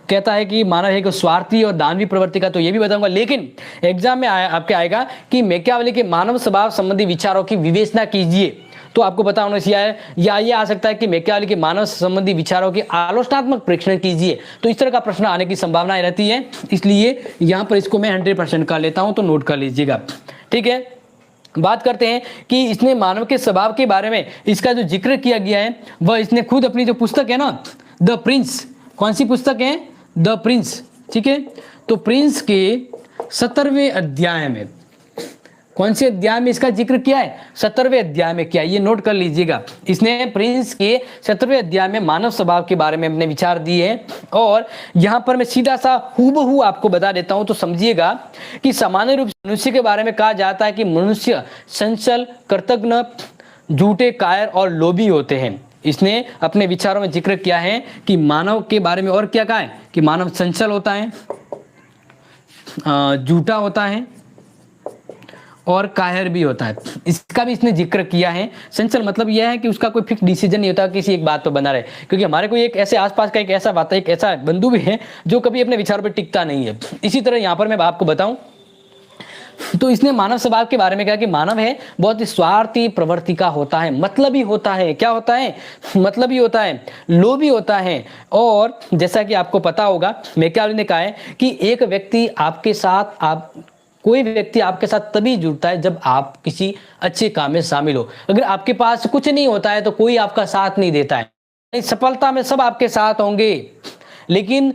कहता है कि मानव है कि स्वार्थी और दानवी प्रवृत्ति का, तो ये भी बताऊंगा। लेकिन एग्जाम में आपके आएगा कि मैकियावेली के मानव स्वभाव संबंधी विचारों की विवेचना कीजिए, तो आपको पता होना चाहिए, या ये आ सकता है कि मैकियावेली के मानव संबंधी विचारों की आलोचनात्मक परीक्षण कीजिए। तो इस तरह का प्रश्न आने की संभावना रहती है, इसलिए यहां पर इसको मैं 100% कर लेता हूं, तो नोट कर लीजिएगा। ठीक है, बात करते हैं कि इसने मानव के स्वभाव के बारे में इसका जो जिक्र किया गया है, वह इसने खुद अपनी जो पुस्तक है ना द प्रिंस, कौन सी पुस्तक है, द प्रिंस। ठीक है, तो प्रिंस के 17वें अध्याय में, कौन से अध्याय में इसका जिक्र किया है, 17वें अध्याय में किया, ये नोट कर लीजिएगा। इसने प्रिंस के 17वें अध्याय में मानव स्वभाव के बारे में अपने विचार दिए हैं, और यहां पर मैं सीधा सा हूबहू आपको बता देता हूं, तो समझिएगा कि सामान्य रूप से मनुष्य के बारे में कहा जाता है कि मनुष्य चंचल, कृतघ्न, झूठे, कायर और लोभी होते हैं। इसने अपने विचारों में जिक्र किया है कि मानव के बारे में, और क्या कहा है कि मानव चंचल होता है, झूठा होता है और कायर भी होता है। इसका भी इसने जिक्र किया है। चंचल मतलब यह है कि उसका कोई फिक्स डिसीजन नहीं होता, किसी एक बात पर बना रहे, क्योंकि हमारे कोई एक ऐसे आसपास का एक ऐसा बात है, एक ऐसा बंधु भी है जो कभी अपने विचारों पर टिकता नहीं है। इसी तरह यहाँ पर मैं आपको बताऊं, तो इसने मानव स्वभाव के बारे में कहा कि मानव है बहुत ही स्वार्थी प्रवृत्ति का होता है, मतलबी होता है, क्या होता है, मतलबी होता है, लोभी होता है। और जैसा कि आपको पता होगा, मैकियावेली ने कहा है कि एक व्यक्ति आपके साथ, कोई व्यक्ति आपके साथ तभी जुड़ता है जब आप किसी अच्छे काम में शामिल हो। अगर आपके पास कुछ नहीं होता है तो कोई आपका साथ नहीं देता है। सफलता में सब आपके साथ होंगे, लेकिन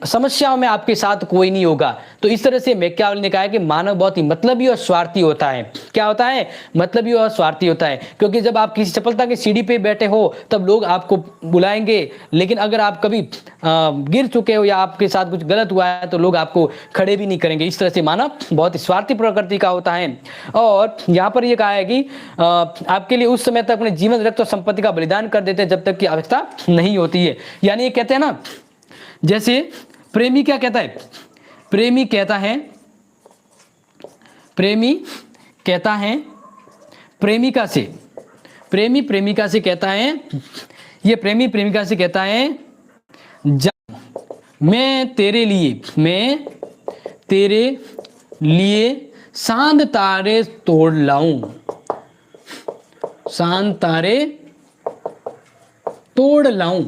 समस्याओं में आपके साथ कोई नहीं होगा। तो इस तरह से मैकियावेली ने कहा है कि मानव बहुत ही मतलबी और स्वार्थी होता है। क्या होता है, मतलबी और स्वार्थी होता है, क्योंकि जब आप किसी सफलता की सीढ़ी पे बैठे हो तब लोग आपको बुलाएंगे, लेकिन अगर आप कभी गिर चुके हो या आपके साथ कुछ गलत हुआ है तो लोग आपको खड़े भी नहीं करेंगे। इस तरह से मानव बहुत ही स्वार्थी प्रकृति का होता है। और यहाँ पर यह कहा है कि आपके लिए उस समय तक अपने जीवन, रक्त और संपत्ति का बलिदान कर देते हैं जब तक की आवश्यकता नहीं होती है। यानी ये कहते हैं ना, जैसे प्रेमी क्या कहता है, प्रेमी कहता है प्रेमिका से, प्रेमी प्रेमिका से कहता है, ये प्रेमी प्रेमिका से कहता है, मैं तेरे लिए चांद तारे तोड़ लाऊं, चांद तारे तोड़ लाऊं,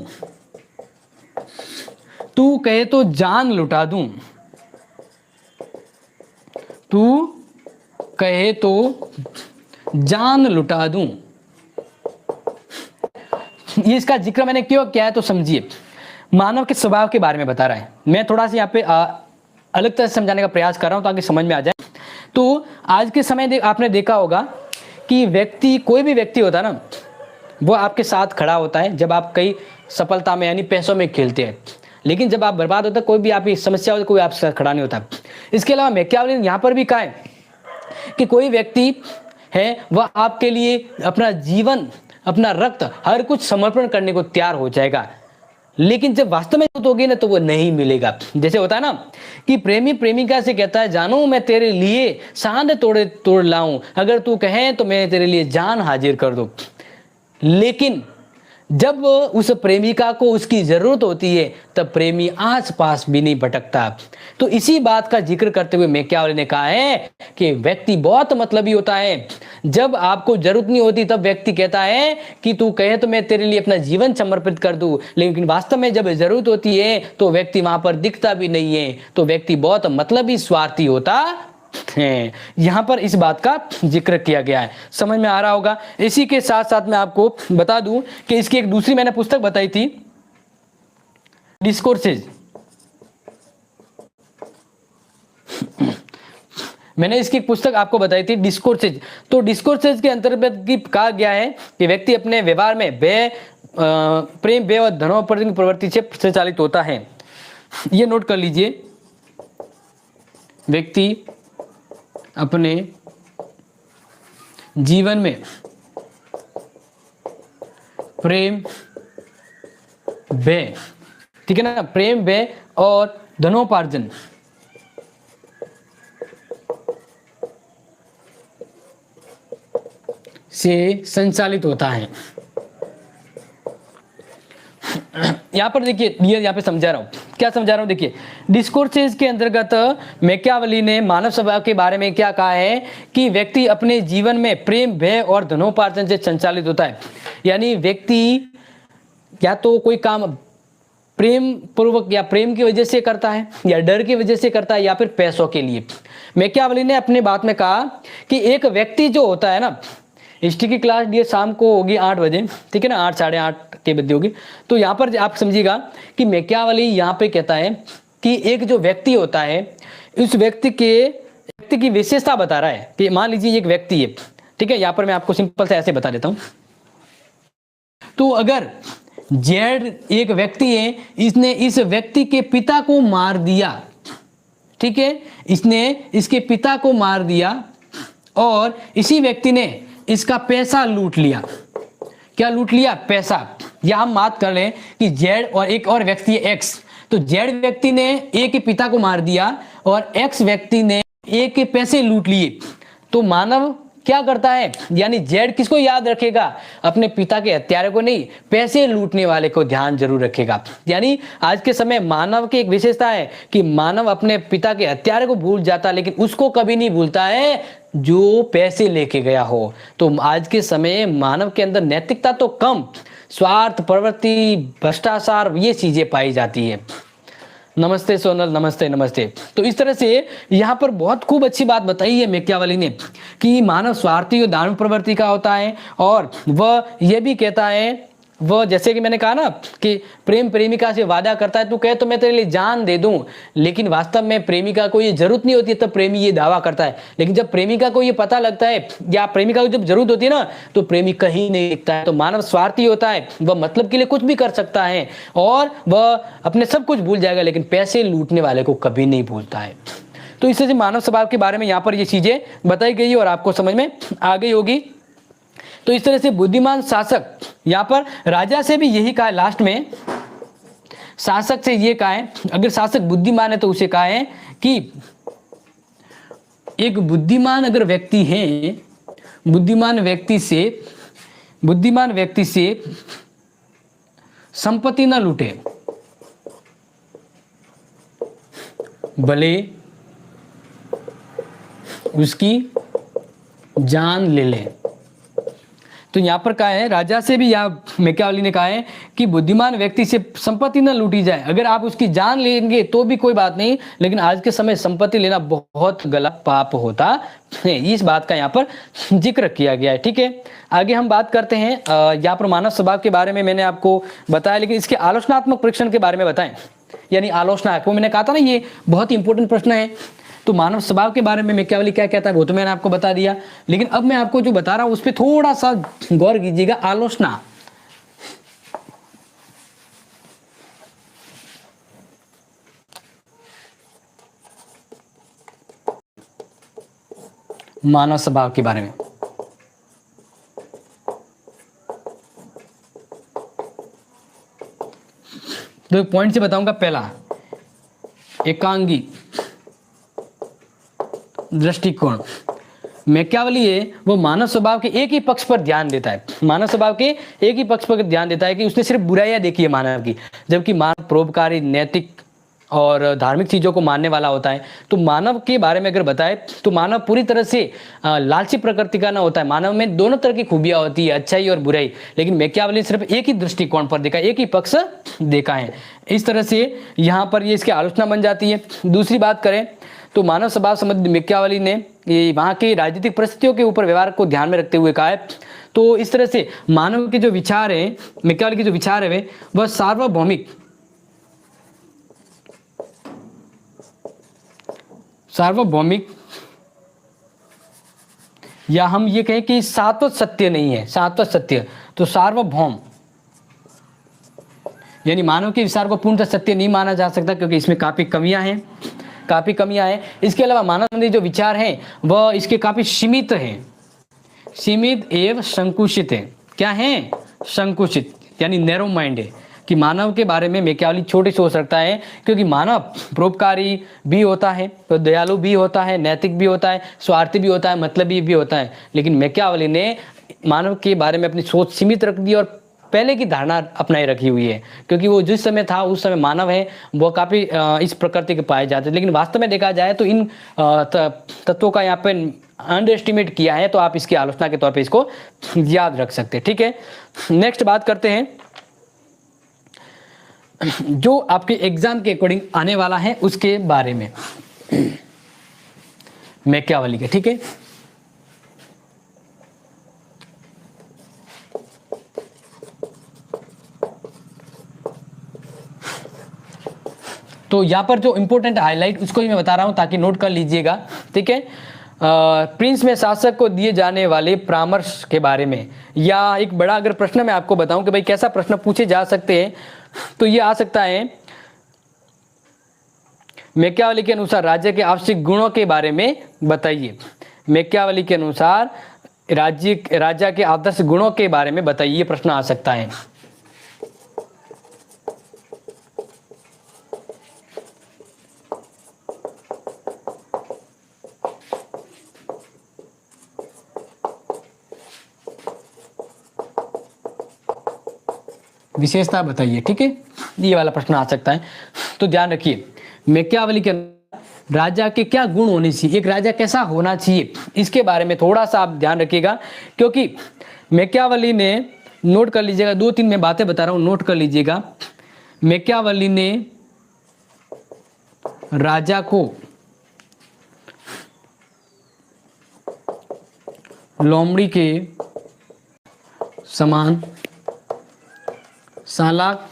तू कहे तो जान लुटा दूं, तू कहे तो जान लुटा दूं। ये इसका जिक्र मैंने क्यों किया है तो समझिए, मानव के स्वभाव के बारे में बता रहा है। मैं थोड़ा सा यहाँ पे अलग तरह से समझाने का प्रयास कर रहा हूं ताकि समझ में आ जाए। तो आज के समय आपने देखा होगा कि व्यक्ति, कोई भी व्यक्ति होता है ना, वो आपके साथ खड़ा होता है जब आप कई सफलता में यानी पैसों में खेलते हैं, लेकिन जब आप बर्बाद होता है, कोई भी आपकी समस्या होती है, कोई आपके साथ खड़ा नहीं होता। इसके अलावा मैकियावेली ने यहाँ पर भी कहा है कि कोई व्यक्ति है वह आपके लिए अपना जीवन, अपना रक्त, हर कुछ समर्पण करने को तैयार हो जाएगा, लेकिन जब वास्तव में जरूरत होगी ना तो वो नहीं मिलेगा। जैसे होता है ना कि प्रेमी प्रेमिका से कहता है, जानू मैं तेरे लिए सांड तोड़ लाऊं, अगर तू कहे तो मैं तेरे लिए जान हाजिर कर दूं। लेकिन जब उस प्रेमिका को उसकी जरूरत होती है तब प्रेमी आस पास भी नहीं भटकता। तो इसी बात का जिक्र करते हुए मैकियावेली ने कहा है कि व्यक्ति बहुत मतलबी होता है। जब आपको जरूरत नहीं होती तब व्यक्ति कहता है कि तू कहे तो मैं तेरे लिए अपना जीवन समर्पित कर दूं, लेकिन वास्तव में जब जरूरत होती है तो व्यक्ति वहां पर दिखता भी नहीं है। तो व्यक्ति बहुत मतलबी, स्वार्थी होता है। यहां पर इस बात का जिक्र किया गया है, समझ में आ रहा होगा। इसी के साथ साथ मैं आपको बता दूं कि इसकी एक दूसरी मैंने पुस्तक बताई थी, डिस्कोर्सेज। मैंने इसकी एक पुस्तक आपको बताई थी, डिस्कोर्सेज। तो डिस्कोर्सेज के अंतर्गत कहा गया है कि व्यक्ति अपने व्यवहार में प्रेम, व्यय और धनोपार्जन की प्रवृत्ति से संचालित होता है। ये नोट कर लीजिए, व्यक्ति अपने जीवन में प्रेम, व्यय, ठीक है ना, प्रेम, व्यय और धनोपार्जन से संचालित होता है। यहां पर देखिए, यहां पे समझा रहा हूं, क्या समझा रहा हूं, देखिए डिस्कोर्सेज के अंतर्गत मैकियावेली ने मानव स्वभाव के बारे में क्या कहा है कि व्यक्ति अपने जीवन में प्रेम, भय और धनोपार्जन से संचालित होता है। यानी व्यक्ति या तो कोई काम प्रेम पूर्वक या प्रेम की वजह से करता है, या डर की वजह से करता है, या फिर पैसों के लिए। मैकियावेली ने अपने बात में कहा कि एक व्यक्ति जो होता है ना, हिस्ट्री की क्लास ये शाम को होगी 8 बजे, ठीक है ना, 8 साढ़े 8 के बजे होगी। तो यहाँ पर आप समझिएगा कि मैकियावेली यहाँ पे कहता है कि एक जो व्यक्ति होता है, उस व्यक्ति की विशेषता बता रहा है कि मान लीजिए एक व्यक्ति है, ठीक है, यहाँ पर मैं आपको सिंपल से ऐसे बता देता हूँ। तो अगर जेड एक व्यक्ति है, इसने इस व्यक्ति के पिता को मार दिया, ठीक है, इसने इसके पिता को मार दिया और इसी व्यक्ति ने इसका पैसा लूट लिया। क्या लूट लिया? पैसा। या हम बात कर लें कि जेड और एक और व्यक्ति है एक्स, तो जेड व्यक्ति ने ए के पिता को मार दिया और एक्स व्यक्ति ने ए के पैसे लूट लिए। तो मानव क्या करता है, यानी जेड किसको याद रखेगा? अपने पिता के हत्यारे को नहीं, पैसे लूटने वाले को ध्यान जरूर रखेगा। यानी आज के समय मानव की एक विशेषता है कि मानव अपने पिता के हत्यारे को भूल जाता, लेकिन उसको कभी नहीं भूलता है जो पैसे लेके गया हो। तो आज के समय मानव के अंदर नैतिकता तो कम, स्वार्थ, प्रवृत्ति, भ्रष्टाचार, ये चीजें पाई जाती है। नमस्ते सोनल, नमस्ते नमस्ते। तो इस तरह से यहाँ पर बहुत खूब अच्छी बात बताई है मैकियावेली ने कि मानव स्वार्थी और दानव प्रवृत्ति का होता है, और वह यह भी कहता है, वह जैसे कि मैंने कहा ना कि प्रेम प्रेमिका से वादा करता है, तू कहे तो मैं तेरे लिए जान दे दूं, लेकिन वास्तव में प्रेमिका को ये जरूरत नहीं होती है, तब प्रेमी ये दावा करता है। लेकिन जब प्रेमिका को ये पता लगता है या प्रेमिका को जब जरूरत होती है ना, तो प्रेमी कहीं नहीं दिखता है। तो मानव स्वार्थी होता है, वह मतलब के लिए कुछ भी कर सकता है और वह अपने सब कुछ भूल जाएगा, लेकिन पैसे लूटने वाले को कभी नहीं भूलता है। तो इस तरह से मानव स्वभाव के बारे में यहाँ पर ये चीजें बताई गई और आपको समझ में आ गई होगी। तो इस तरह से बुद्धिमान शासक, यहाँ पर राजा से भी यही कहा है, लास्ट में शासक से ये कहा है, अगर शासक बुद्धिमान है तो उसे कहा है कि एक बुद्धिमान अगर व्यक्ति है, बुद्धिमान व्यक्ति से संपत्ति ना लूटे, भले उसकी जान ले ले। तो यहाँ पर कहा है, राजा से भी यहाँ मैकियावेली ने कहा है कि बुद्धिमान व्यक्ति से संपत्ति न लूटी जाए। अगर आप उसकी जान लेंगे तो भी कोई बात नहीं, लेकिन आज के समय संपत्ति लेना बहुत गलत पाप होता है। इस बात का यहाँ पर जिक्र किया गया है। ठीक है, आगे हम बात करते हैं। यहाँ पर मानव स्वभाव के बारे में मैंने आपको बताया, लेकिन इसके आलोचनात्मक परीक्षण के बारे में बताएं, यानी आलोचना को मैंने कहा था ना, ये बहुत ही इंपॉर्टेंट प्रश्न है। तो मानव स्वभाव के बारे में मैकियावेली क्या कहता है वो तो मैंने आपको बता दिया, लेकिन अब मैं आपको जो बता रहा हूं उस पर थोड़ा सा गौर कीजिएगा। आलोचना, मानव स्वभाव के बारे में। तो एक पॉइंट से बताऊंगा। पहला, एकांगी दृष्टिकोण। मैकियावेली है वो मानव स्वभाव के एक ही पक्ष पर ध्यान देता है। मानव स्वभाव के एक ही पक्ष पर ध्यान देता है कि उसने सिर्फ बुराइयां देखी है मानव की, जबकि मानव परोपकारी, नैतिक और धार्मिक चीजों को मानने वाला होता है। तो मानव के बारे में अगर बताए तो मानव पूरी तरह से लालची प्रकृति का ना होता है। मानव में दोनों तरह की खूबियां होती है, अच्छाई और बुराई, लेकिन मैकियावेली ने सिर्फ एक ही दृष्टिकोण पर देखा, एक ही पक्ष देखा है। इस तरह से यहाँ पर ये इसकी आलोचना बन जाती है। दूसरी बात करें तो मानव स्वभाव संबंधी मैकियावेली ने ये वहाँ की राजनीतिक परिस्थितियों के ऊपर व्यवहार को ध्यान में रखते हुए कहा है। तो इस तरह से मानव के जो विचार है, मैकियावेली के जो विचार है वह सार्वभौमिक या हम ये कहें कि शाश्वत सत्य नहीं है। शाश्वत सत्य तो सार्वभौम, यानी मानव के विचार को पूर्णतः सत्य नहीं माना जा सकता, क्योंकि इसमें काफी कमियां हैं। इसके अलावा मानव संबंधी जो विचार हैं वह इसके काफी सीमित हैं, सीमित एवं संकुचित है। क्या है? संकुचित, यानी नैरो माइंड है कि मानव के बारे में मैकियावेली छोटे सोच रखता है, क्योंकि मानव परोपकारी भी होता है, तो दयालु भी होता है, नैतिक भी होता है, स्वार्थी भी होता है, मतलबी भी होता है। लेकिन मैकियावेली ने मानव के बारे में अपनी सोच सीमित रख दी और पहले की धारणा अपनाई रखी हुई है, क्योंकि वो जिस समय था उस समय मानव है वो काफ़ी इस प्रकृति के पाए जाते हैं। लेकिन वास्तव में देखा जाए तो इन तत्वों का यहाँ पे अंडर एस्टिमेट किया है, तो आप इसकी आलोचना के तौर पे इसको याद रख सकते हैं। ठीक है, नेक्स्ट बात करते हैं जो आपके एग्जाम के अकॉर्डिंग आने वाला है उसके बारे में, मैकियावेली के। ठीक है, तो यहाँ पर जो इंपॉर्टेंट हाईलाइट उसको ही मैं बता रहा हूं ताकि नोट कर लीजिएगा। ठीक है, प्रिंस में शासक को दिए जाने वाले परामर्श के बारे में, या एक बड़ा अगर प्रश्न मैं आपको बताऊं कि भाई कैसा प्रश्न पूछे जा सकते हैं, तो ये आ सकता है मैकियावेली के अनुसार राज्य के आवश्यक गुणों के बारे में बताइए। मैकियावेली के अनुसार राजा के आदर्श गुणों के बारे में बताइए, ये प्रश्न आ सकता है। विशेषता बताइए। ठीक है, ये वाला प्रश्न आ सकता है। तो ध्यान रखिए, मैकियावेली के राजा के क्या गुण होने चाहिए, एक राजा कैसा होना चाहिए, इसके बारे में थोड़ा सा आप ध्यान रखिएगा, क्योंकि मैकियावेली ने, नोट कर लीजिएगा, 2-3 मैं बातें बता रहा हूं, नोट कर लीजिएगा। मैकियावेली ने राजा को लोमड़ी के समान चालाक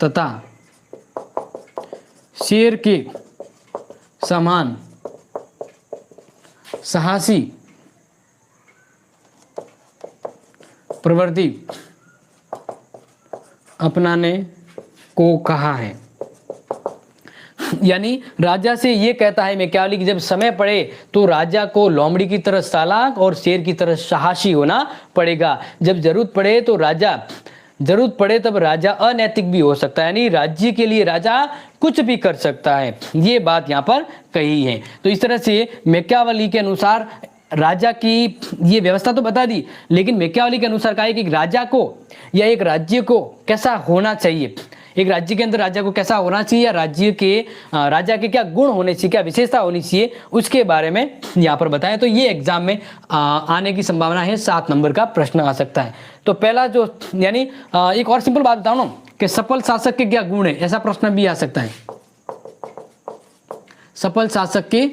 तथा शेर के समान साहसी प्रवृत्ति अपनाने को कहा है। यानी राजा से ये कहता है मैकियावेली कि जब समय पड़े तो राजा को लोमड़ी की तरह चालाक और शेर की तरह साहसी होना पड़ेगा। जब जरूरत पड़े तब राजा अनैतिक भी हो सकता है, यानी राज्य के लिए राजा कुछ भी कर सकता है, ये बात यहाँ पर कही है। तो इस तरह से मैकियावेली के अनुसार राजा की ये व्यवस्था तो बता दी, लेकिन मैकियावेली के अनुसार कहा है कि राजा को या एक राज्य को कैसा होना चाहिए, एक राज्य के अंदर राजा को कैसा होना चाहिए, या राजा के क्या गुण होने चाहिए, क्या विशेषता होनी चाहिए, उसके बारे में यहाँ पर बताया। तो ये एग्जाम में आने की संभावना है, 7 नंबर का प्रश्न आ सकता है। तो पहला जो, यानी एक और सिंपल बात बताऊं ना कि सफल शासक के क्या गुण है, ऐसा प्रश्न भी आ सकता है, सफल शासक के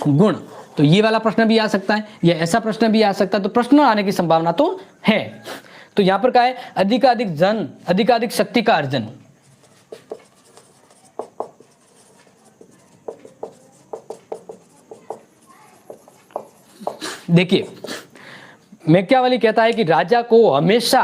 गुण, तो ये वाला प्रश्न भी आ सकता है, या ऐसा प्रश्न भी आ सकता है। तो प्रश्न आने की संभावना तो है। तो यहां पर क्या है, अधिकाधिक शक्ति का अर्जन। देखिए, मैकियावेली कहता है कि राजा को हमेशा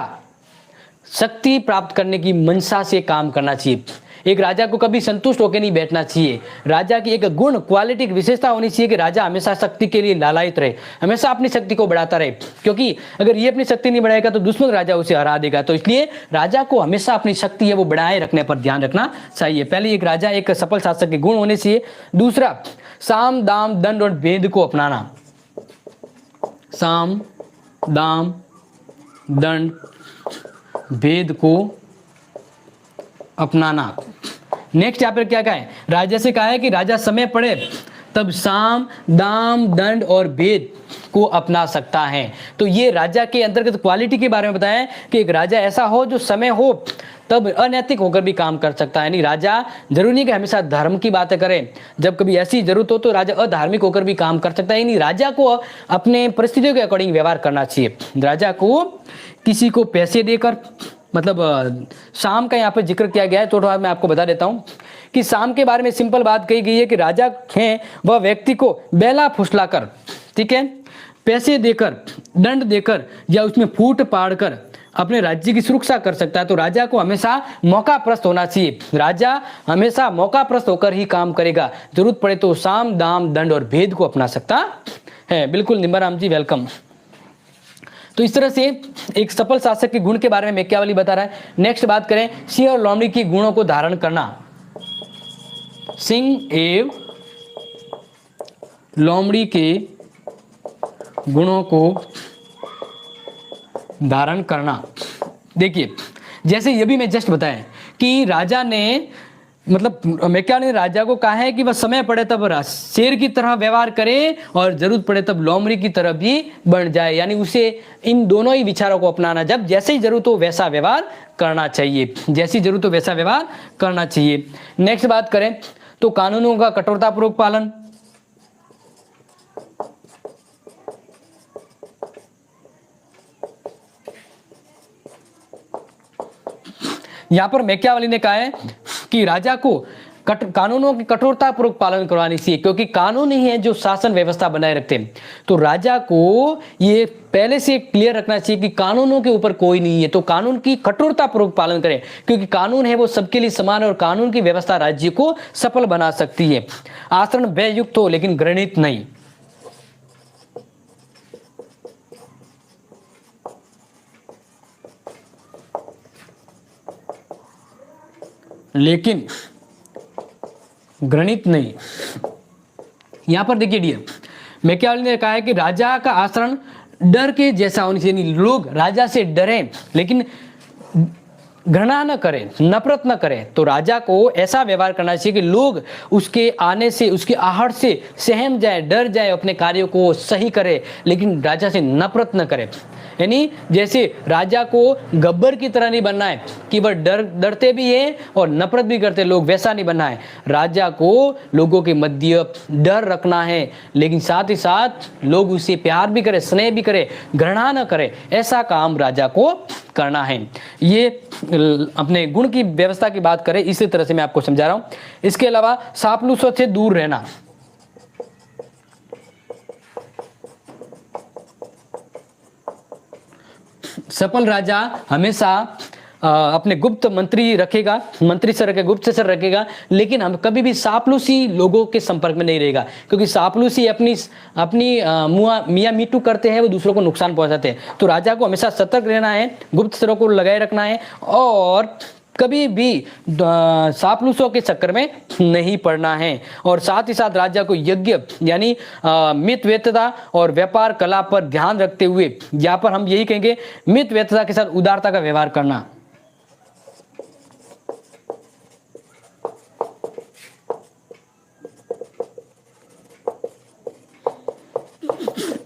शक्ति प्राप्त करने की मंशा से काम करना चाहिए। एक राजा को कभी संतुष्ट होकर नहीं बैठना चाहिए। राजा की एक गुण क्वालिटी विशेषता होनी चाहिए कि राजा हमेशा शक्ति के लिए लालायित रहे, हमेशा अपनी शक्ति को बढ़ाता रहे, क्योंकि अगर ये अपनी शक्ति नहीं बढ़ाएगा तो दुश्मन राजा उसे हरा देगा। तो इसलिए राजा को हमेशा अपनी शक्ति है वो बढ़ाए रखने पर ध्यान रखना चाहिए। पहले एक राजा एक सफल शासक के गुण होने चाहिए। दूसरा, साम दाम दंड और भेद को अपनाना। साम दाम दंड भेद को अपनाना। नेक्स्ट यहाँ पर क्या कहा है, राजा से कहा है कि राजा समय पड़े तब साम दाम दंड और भेद को अपना सकता है। तो ये राजा के अंतर्गत क्वालिटी के बारे में बताया है कि एक राजा ऐसा हो जो समय हो तब अनैतिक होकर भी काम कर सकता है। यानी राजा जरूरी नहीं कि हमेशा धर्म की बातें करे, जब कभी ऐसी जरूरत हो तो राजा अधार्मिक होकर भी काम कर सकता है। यानी राजा को अपने परिस्थितियों के अकॉर्डिंग व्यवहार करना चाहिए। राजा को किसी को पैसे देकर, मतलब शाम का यहाँ पर जिक्र किया गया है, तो थोड़ा मैं आपको बता देता हूँ कि शाम के बारे में सिंपल बात कही गई है कि राजा है वह व्यक्ति को बेला फुसला कर, ठीक है, पैसे देकर, दंड देकर या उसमें फूट पाड़ कर अपने राज्य की सुरक्षा कर सकता है। तो राजा को हमेशा मौकाप्रस्त होना चाहिए। राजा हमेशा मौकाप्रस्त होकर ही काम करेगा, जरूरत पड़े तो साम दाम दंड और भेद को अपना सकता है। बिल्कुल निम्बाराम जी, वेलकम। तो इस तरह से एक सफल शासक के गुण के बारे में मैकियावली बता रहा है। नेक्स्ट बात करें, सिंह और लोमड़ी के गुणों को धारण करना। सिंह एवं लोमड़ी के गुणों को धारण करना। देखिए, जैसे ये भी मैं जस्ट बताया कि राजा ने, मतलब मैकियावली ने राजा को कहा है कि वह समय पड़े तब शेर की तरह व्यवहार करे और जरूरत पड़े तब लोमड़ी की तरह भी बन जाए। यानी उसे इन दोनों ही विचारों को अपनाना, जब जैसे ही जरूरत हो वैसा व्यवहार करना चाहिए, जैसी जरूरत हो वैसा व्यवहार करना चाहिए। नेक्स्ट बात करें तो कानूनों का कठोरतापूर्वक पालन। यहां पर मैकियावली ने कहा है कि राजा को कानूनों की कठोरतापूर्वक पालन करवानी चाहिए, क्योंकि कानून ही है जो शासन व्यवस्था बनाए रखते हैं। तो राजा को ये पहले से क्लियर रखना चाहिए कि कानूनों के ऊपर कोई नहीं है, तो कानून की कठोरतापूर्वक पालन करें, क्योंकि कानून है वो सबके लिए समान है और कानून की व्यवस्था राज्य को सफल बना सकती है। आचरण व्ययुक्त हो लेकिन घृणित नहीं। लेकिन घृणित नहीं। यहां पर देखिए डियर, मैकियावली ने कहा है कि राजा का आचरण डर के जैसा होना चाहिए। लोग राजा से डरें लेकिन घृणा न करें, नफरत न करें। तो राजा को ऐसा व्यवहार करना चाहिए कि लोग उसके आने से, उसके आहट से सहम जाए, डर जाए, अपने कार्यों को सही करे, लेकिन राजा से नफरत न करे। यानी जैसे राजा को गब्बर की तरह नहीं बनना है कि वह डरते भी है और नफरत भी करते लोग, वैसा नहीं बनना है। राजा को लोगों के मध्य डर रखना है, लेकिन साथ ही साथ लोग उसे प्यार भी करे, स्नेह भी करे, घृणा न करे, ऐसा काम राजा को करना है। ये अपने गुण की व्यवस्था की बात करें, इसी तरह से मैं आपको समझा रहा हूं। इसके अलावा चापलूसों से दूर रहना। सफल राजा हमेशा अपने गुप्त मंत्री रखेगा, मंत्री से रखेगा, गुप्त से रखेगा, लेकिन हम कभी भी चापलूसी लोगों के संपर्क में नहीं रहेगा, क्योंकि चापलूसी अपनी मियाँ मीटू करते हैं, वो दूसरों को नुकसान पहुंचाते हैं। तो राजा को हमेशा सतर्क रहना है, गुप्त सरों को लगाए रखना है और कभी भी चापलूसों के चक्कर में नहीं पड़ना है। और साथ ही साथ राजा को यज्ञ यानी मितव्ययिता और व्यापार कला पर ध्यान रखते हुए, यहाँ पर हम यही कहेंगे, मितव्ययिता के साथ उदारता का व्यवहार करना।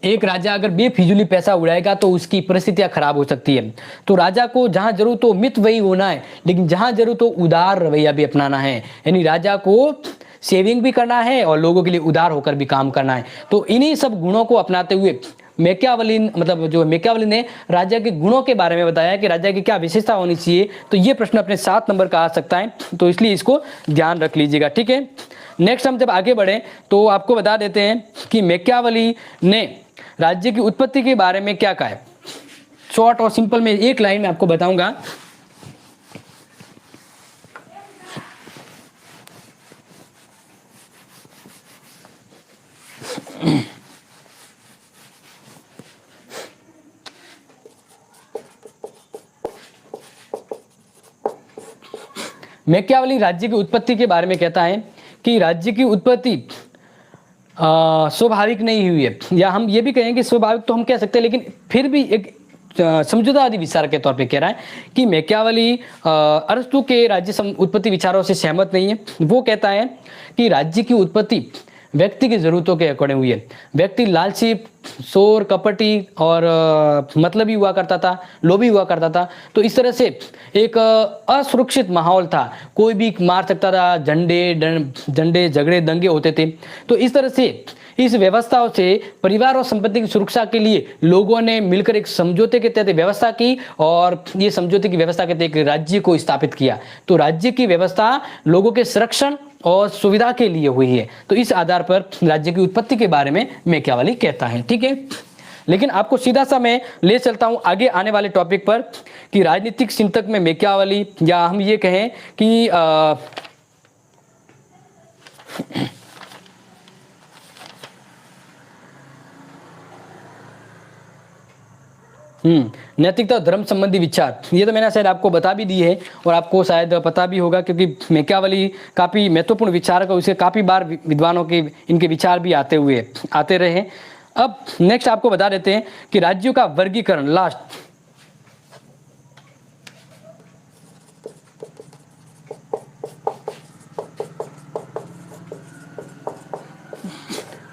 एक राजा अगर बेफिजूली पैसा उड़ाएगा तो उसकी परिस्थितियां खराब हो सकती है। तो राजा को जहां जरूरत हो मित वही होना है, लेकिन जहां जरूरत हो उदार रवैया भी अपनाना है। यानी राजा को सेविंग भी करना है और लोगों के लिए उदार होकर भी काम करना है। तो इन्हीं सब गुणों को अपनाते हुए मैकियावली ने राजा के गुणों के बारे में बताया कि राजा की क्या विशेषता होनी चाहिए। तो ये प्रश्न अपने 7 नंबर का आ सकता है, तो इसलिए इसको ध्यान रख लीजिएगा, ठीक है। नेक्स्ट हम जब आगे बढ़े तो आपको बता देते हैं कि मैकियावली ने राज्य की उत्पत्ति के बारे में क्या कहा है। शॉर्ट और सिंपल में एक लाइन में आपको बताऊंगा। मैकियावेली राज्य की उत्पत्ति के बारे में कहता है कि राज्य की उत्पत्ति स्वाभाविक नहीं हुई है, या हम ये भी कहेंगे स्वाभाविक तो हम कह सकते हैं, लेकिन फिर भी एक समझौतावादी विचार के तौर पे कह रहा है कि मैकियावेली अरस्तु के राज्य उत्पत्ति विचारों से सहमत नहीं है। वो कहता है कि राज्य की उत्पत्ति व्यक्ति की जरूरतों के अकॉर्डिंग हुई है। व्यक्ति लालची, शोर, कपटी और मतलबी हुआ करता था, लोभी हुआ करता था, तो इस तरह से एक असुरक्षित माहौल था, कोई भी मार सकता था, झंडे झगड़े दंगे होते थे। तो इस तरह से इस व्यवस्थाओं से परिवार और संपत्ति की सुरक्षा के लिए लोगों ने मिलकर एक समझौते के तहत व्यवस्था की, और ये समझौते की व्यवस्था के तहत एक राज्य को स्थापित किया। तो राज्य की व्यवस्था लोगों के संरक्षण और सुविधा के लिए हुई है। तो इस आधार पर राज्य की उत्पत्ति के बारे में मैकियावेली कहता है। ठीक है, लेकिन आपको सीधा सा मैं ले चलता हूं आगे आने वाले टॉपिक पर कि राजनीतिक चिंतक में मैकियावेली, या हम ये कहें कि नैतिकता धर्म संबंधी विचार, ये तो मैंने शायद आपको बता भी दी है और आपको शायद पता भी होगा, क्योंकि मैकियावेली काफ़ी महत्वपूर्ण विचारक है। उसे काफ़ी बार विद्वानों के इनके विचार भी आते रहे हैं। अब नेक्स्ट आपको बता देते हैं कि राज्यों का वर्गीकरण, लास्ट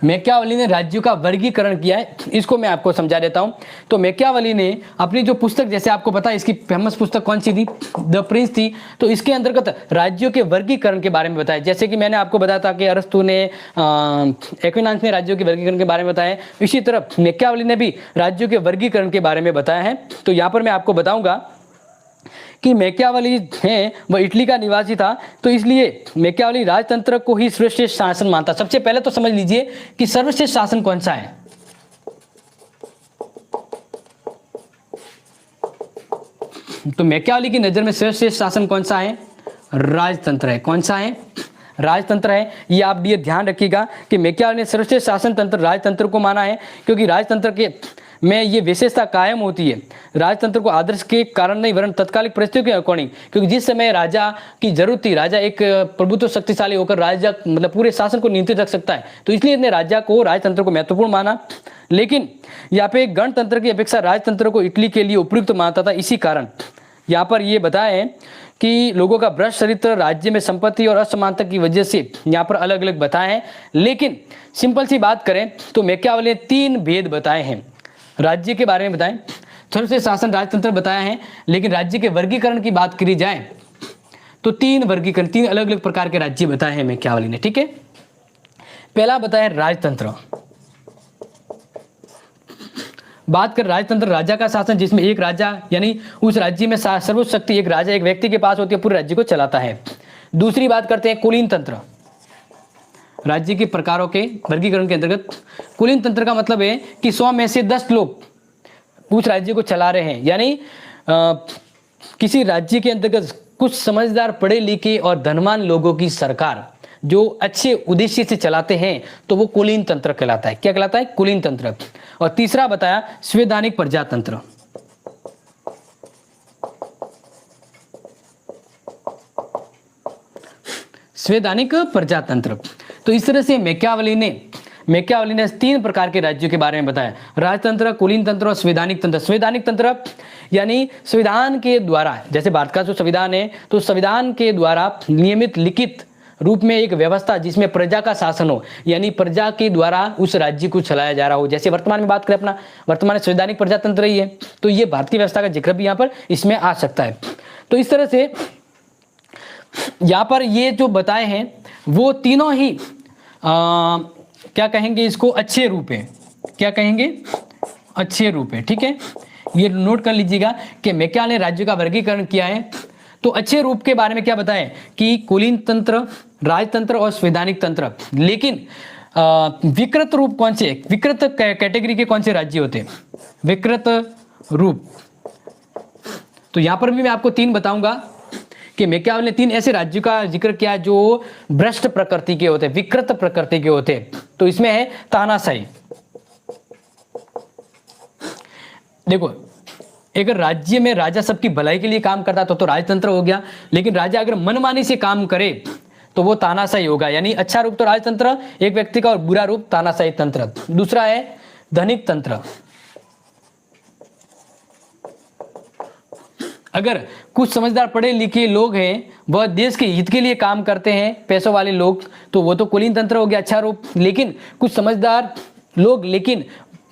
मैकियावेली ने राज्यों का वर्गीकरण किया है, इसको मैं आपको समझा देता हूं। तो मैकियावेली ने अपनी जो पुस्तक, जैसे आपको पता है इसकी फेमस पुस्तक कौन सी थी, द प्रिंस थी, तो इसके अंतर्गत राज्यों के वर्गीकरण के बारे में बताया। जैसे कि मैंने आपको बताया था कि अरस्तु ने, एक्विनास ने राज्यों के वर्गीकरण के बारे में बताया, इसी तरह मैकियावेली ने भी राज्यों के वर्गीकरण के बारे में बताया है। तो यहाँ पर मैं आपको बताऊंगा कि मैकियावेली है वह इटली का निवासी था, तो इसलिए मैकियावेली राजतंत्र को ही सर्वश्रेष्ठ शासन मानता। सबसे पहले तो समझ लीजिए कि सर्वश्रेष्ठ शासन कौन सा है। तो मैकियावेली की नजर में सर्वश्रेष्ठ शासन कौन सा है? राजतंत्र है। कौन सा है? राजतंत्र है। ये आप ये ध्यान रखिएगा कि मैकियावेली ने सर्वश्रेष्ठ शासन तंत्र राजतंत्र को माना है, क्योंकि राजतंत्र के में ये विशेषता कायम होती है। राजतंत्र को आदर्श के कारण नहीं, वरन तत्कालिक परिस्थितियों के अकॉर्डिंग, क्योंकि जिस समय राजा की जरूरत थी, राजा एक प्रभुत्व शक्तिशाली होकर राजा मतलब पूरे शासन को नियंत्रित रख सकता है, तो इसलिए इसने राजा को, राजतंत्र को महत्वपूर्ण माना। लेकिन यहाँ पे गणतंत्र की अपेक्षा राजतंत्र को इटली के लिए उपयुक्त मानता था। इसी कारण यहाँ पर ये बताया है कि लोगों का भ्रष्ट चरित्र, राज्य में संपत्ति और असमानता की वजह से यहाँ पर अलग अलग बताए हैं। लेकिन सिंपल सी बात करें तो मैकियावेली ने 3 भेद बताए हैं। राज्य के बारे में बताएं, सर्वश्रेष्ठ शासन राजतंत्र बताया है, लेकिन राज्य के वर्गीकरण की बात करी जाए तो 3 वर्गीकरण, 3 अलग अलग प्रकार के राज्य बताए हैं मैकियावेली ने। ठीक है, पहला बताया राजतंत्र। बात कर राजतंत्र, राजा का शासन, जिसमें एक राजा यानी उस राज्य में सर्वोच्च शक्ति एक राजा, एक व्यक्ति के पास होती है, पूरे राज्य को चलाता है। दूसरी बात करते हैं कुलीन तंत्र। राज्य के प्रकारों के वर्गीकरण के अंतर्गत कुलीन तंत्र का मतलब है कि 100 में से 10 लोग उस राज्य को चला रहे हैं, यानी किसी राज्य के अंतर्गत कुछ समझदार, पढ़े लिखे और धनवान लोगों की सरकार जो अच्छे उद्देश्य से चलाते हैं, तो वो कुलीन तंत्र कहलाता है। क्या कहलाता है? कुलीन तंत्र। और तीसरा बताया संवैधानिक प्रजातंत्र। संवैधानिक प्रजातंत्र। तो इस तरह से मैकियावेली ने 3 प्रकार के राज्यों के बारे में बताया, राजतंत्र, कुलीन तंत्र और संवैधानिक तंत्र। संवैधानिक तंत्र यानी संविधान के द्वारा, जैसे भारत का जो संविधान है, तो संविधान के द्वारा नियमित लिखित रूप में एक व्यवस्था जिसमें प्रजा का शासन हो, यानी प्रजा के द्वारा उस राज्य को चलाया जा रहा हो। जैसे वर्तमान में बात करें अपना, वर्तमान में संवैधानिक प्रजातंत्र ही है, तो ये भारतीय व्यवस्था का जिक्र भी यहाँ पर इसमें आ सकता है। तो इस तरह से यहाँ पर ये जो बताए हैं वो तीनों ही क्या कहेंगे इसको, अच्छे रूप है। क्या कहेंगे? अच्छे रूप है। ठीक है, ये नोट कर लीजिएगा कि मैकियावेली ने राज्य का वर्गीकरण किया है। तो अच्छे रूप के बारे में क्या बताएं कि कुलीन तंत्र, राजतंत्र और संवैधानिक तंत्र। लेकिन विकृत रूप कौन से, विकृत कैटेगरी के कौन से राज्य होते हैं? विकृत रूप। तो यहां पर भी मैं आपको 3 बताऊंगा कि मैकियावेली ने 3 ऐसे राज्यों का जिक्र किया जो भ्रष्ट प्रकृति के होते, विकृत प्रकृति के होते। तो इसमें है तानाशाही। देखो, एक राज्य में राजा सबकी भलाई के लिए काम करता तो राजतंत्र हो गया, लेकिन राजा अगर मनमानी से काम करे तो वो तानाशाही होगा। यानी अच्छा रूप तो राजतंत्र एक व्यक्ति का और बुरा रूप तानाशाही तंत्र। दूसरा है धनिक तंत्र। अगर कुछ समझदार पढ़े लिखे लोग हैं, वह देश के हित के लिए काम करते हैं, पैसों वाले लोग, तो वो तो कुलीन तंत्र हो गया, अच्छा रूप। लेकिन कुछ समझदार लोग लेकिन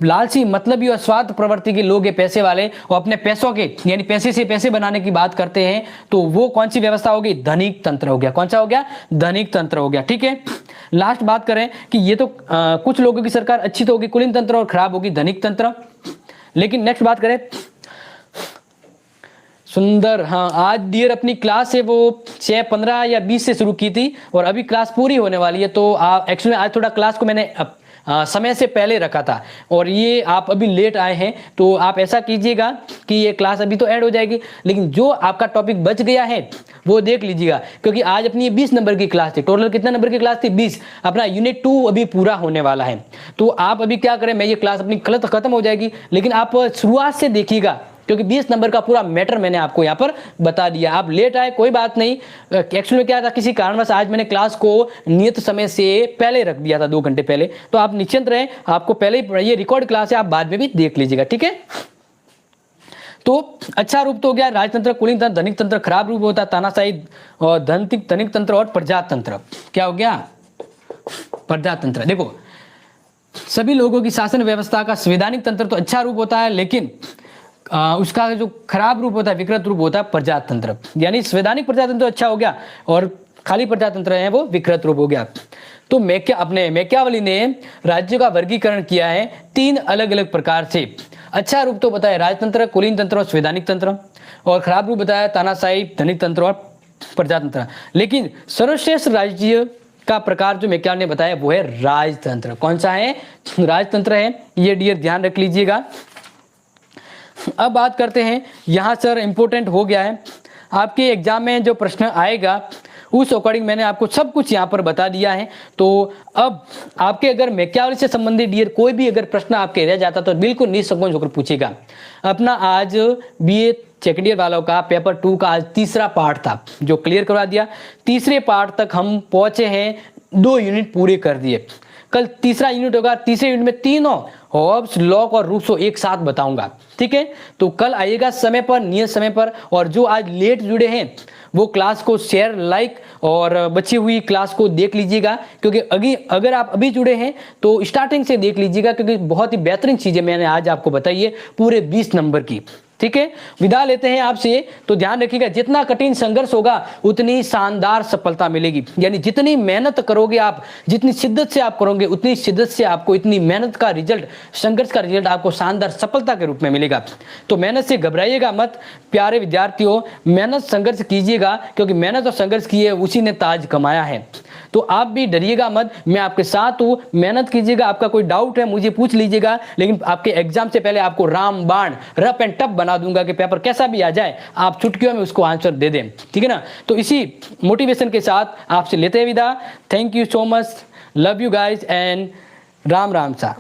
लालची, मतलबी और स्वार्थ प्रवृत्ति के लोग हैं, पैसे वाले, और अपने पैसों के यानी पैसे से पैसे बनाने की बात करते हैं, तो वो कौन सी व्यवस्था होगी? धनिक तंत्र हो गया। कौन सा हो गया? धनिक तंत्र हो गया। ठीक है, लास्ट बात करें कि ये तो कुछ लोगों की सरकार अच्छी तो होगी कुलीन तंत्र और खराब होगी धनिक तंत्र। लेकिन नेक्स्ट बात करें सुंदर, हाँ, आज डियर अपनी क्लास है वो 6, 15 या 20 से शुरू की थी और अभी क्लास पूरी होने वाली है। तो आप एक्चुअली आज थोड़ा क्लास को मैंने समय से पहले रखा था और ये आप अभी लेट आए हैं, तो आप ऐसा कीजिएगा कि ये क्लास अभी तो ऐड हो जाएगी, लेकिन जो आपका टॉपिक बच गया है वो देख लीजिएगा, क्योंकि आज अपनी 20 नंबर की क्लास थी। टोटल कितना नंबर की क्लास थी? 20। अपना यूनिट 2 अभी पूरा होने वाला है। तो आप अभी क्या करें, मैं ये क्लास अपनी खत्म हो जाएगी, लेकिन आप शुरुआत से देखिएगा, क्योंकि 20 नंबर का पूरा मैटर मैंने आपको यहाँ पर बता दिया। आप लेट आए कोई बात नहीं, एक्चुअली में क्या था, किसी कारणवश आज मैंने क्लास को नियत समय से पहले रख दिया था, 2 घंटे पहले। तो आप निश्चिंत रहें, आपको पहले ही ये रिकॉर्ड क्लास है, आप बाद में भी देख लीजिएगा। ठीक है, तो अच्छा रूप तो हो गया राजतंत्र, कुलीन तंत्र, धनिक तंत्र। खराब रूप होता है तानाशाही और धनिक तंत्र और प्रजातंत्र। क्या हो गया? प्रजातंत्र। देखो, सभी लोगों की शासन व्यवस्था का संवैधानिक तंत्र तो अच्छा रूप होता है, लेकिन उसका जो खराब रूप होता है, विकृत रूप होता है प्रजातंत्र। यानी संवैधानिक प्रजातंत्र अच्छा हो गया और खाली प्रजातंत्र है वो विकृत रूप हो गया। तो मैकियावेली ने राज्यों का वर्गीकरण किया है 3 अलग अलग प्रकार से। अच्छा रूप तो बताया राजतंत्र, कुलीन तंत्र और संवैधानिक तंत्र, और खराब रूप बताया तानाशाही, धनिक तंत्र और प्रजातंत्र। लेकिन सर्वश्रेष्ठ राज्य का प्रकार जो मैकियावेली ने बताया वो है राजतंत्र। कौन सा है? राजतंत्र है। ये डियर ध्यान रख लीजिएगा। अब बात करते हैं, यहाँ सर इंपॉर्टेंट हो गया है, आपके एग्जाम में जो प्रश्न आएगा उस अकॉर्डिंग मैंने आपको सब कुछ यहाँ पर बता दिया है। तो अब आपके अगर मैकियावेली से संबंधित डियर कोई भी अगर प्रश्न आपके रह जाता तो बिल्कुल निसंकोच होकर पूछेगा। अपना आज बीए सेकेंड ईयर वालों का पेपर 2 का आज तीसरा पार्ट था जो क्लियर करवा दिया। तीसरे पार्ट तक हम पहुंचे हैं, 2 यूनिट पूरे कर दिए। कल तीसरा यूनिट होगा, तीसरे यूनिट में तीनों हॉब्स, लॉक और रूसो एक साथ बताऊंगा। ठीक है, तो कल आइएगा समय पर, नियत समय पर। और जो आज लेट जुड़े हैं वो क्लास को शेयर, लाइक और बची हुई क्लास को देख लीजिएगा, क्योंकि अगर आप अभी जुड़े हैं तो स्टार्टिंग से देख लीजिएगा, क्योंकि बहुत ही बेहतरीन चीजें मैंने आज आपको बताई है पूरे 20 नंबर की। ठीक है, विदा लेते हैं आपसे। तो ध्यान रखिएगा, जितना कठिन संघर्ष होगा उतनी शानदार सफलता मिलेगी। यानी जितनी मेहनत करोगे आप, जितनी शिद्दत से आप करोगे, उतनी शिद्दत से आपको इतनी मेहनत का रिजल्ट, संघर्ष का रिजल्ट आपको शानदार सफलता के रूप में मिलेगा। तो मेहनत से घबराइएगा मत प्यारे विद्यार्थियों, मेहनत संघर्ष कीजिएगा, क्योंकि मेहनत और संघर्ष किए उसी ने ताज कमाया है। तो आप भी डरिएगा मत, मैं आपके साथ हूं, मेहनत कीजिएगा। आपका कोई डाउट है मुझे पूछ लीजिएगा, लेकिन आपके एग्जाम से पहले आपको रामबाण रफ एंड टफ बना दूंगा कि पेपर कैसा भी आ जाए आप चुटकियों में उसको आंसर दे दें। ठीक है ना, तो इसी मोटिवेशन के साथ आपसे लेते हैं विदा। Thank you so much, love you guys and Ram Ram सा।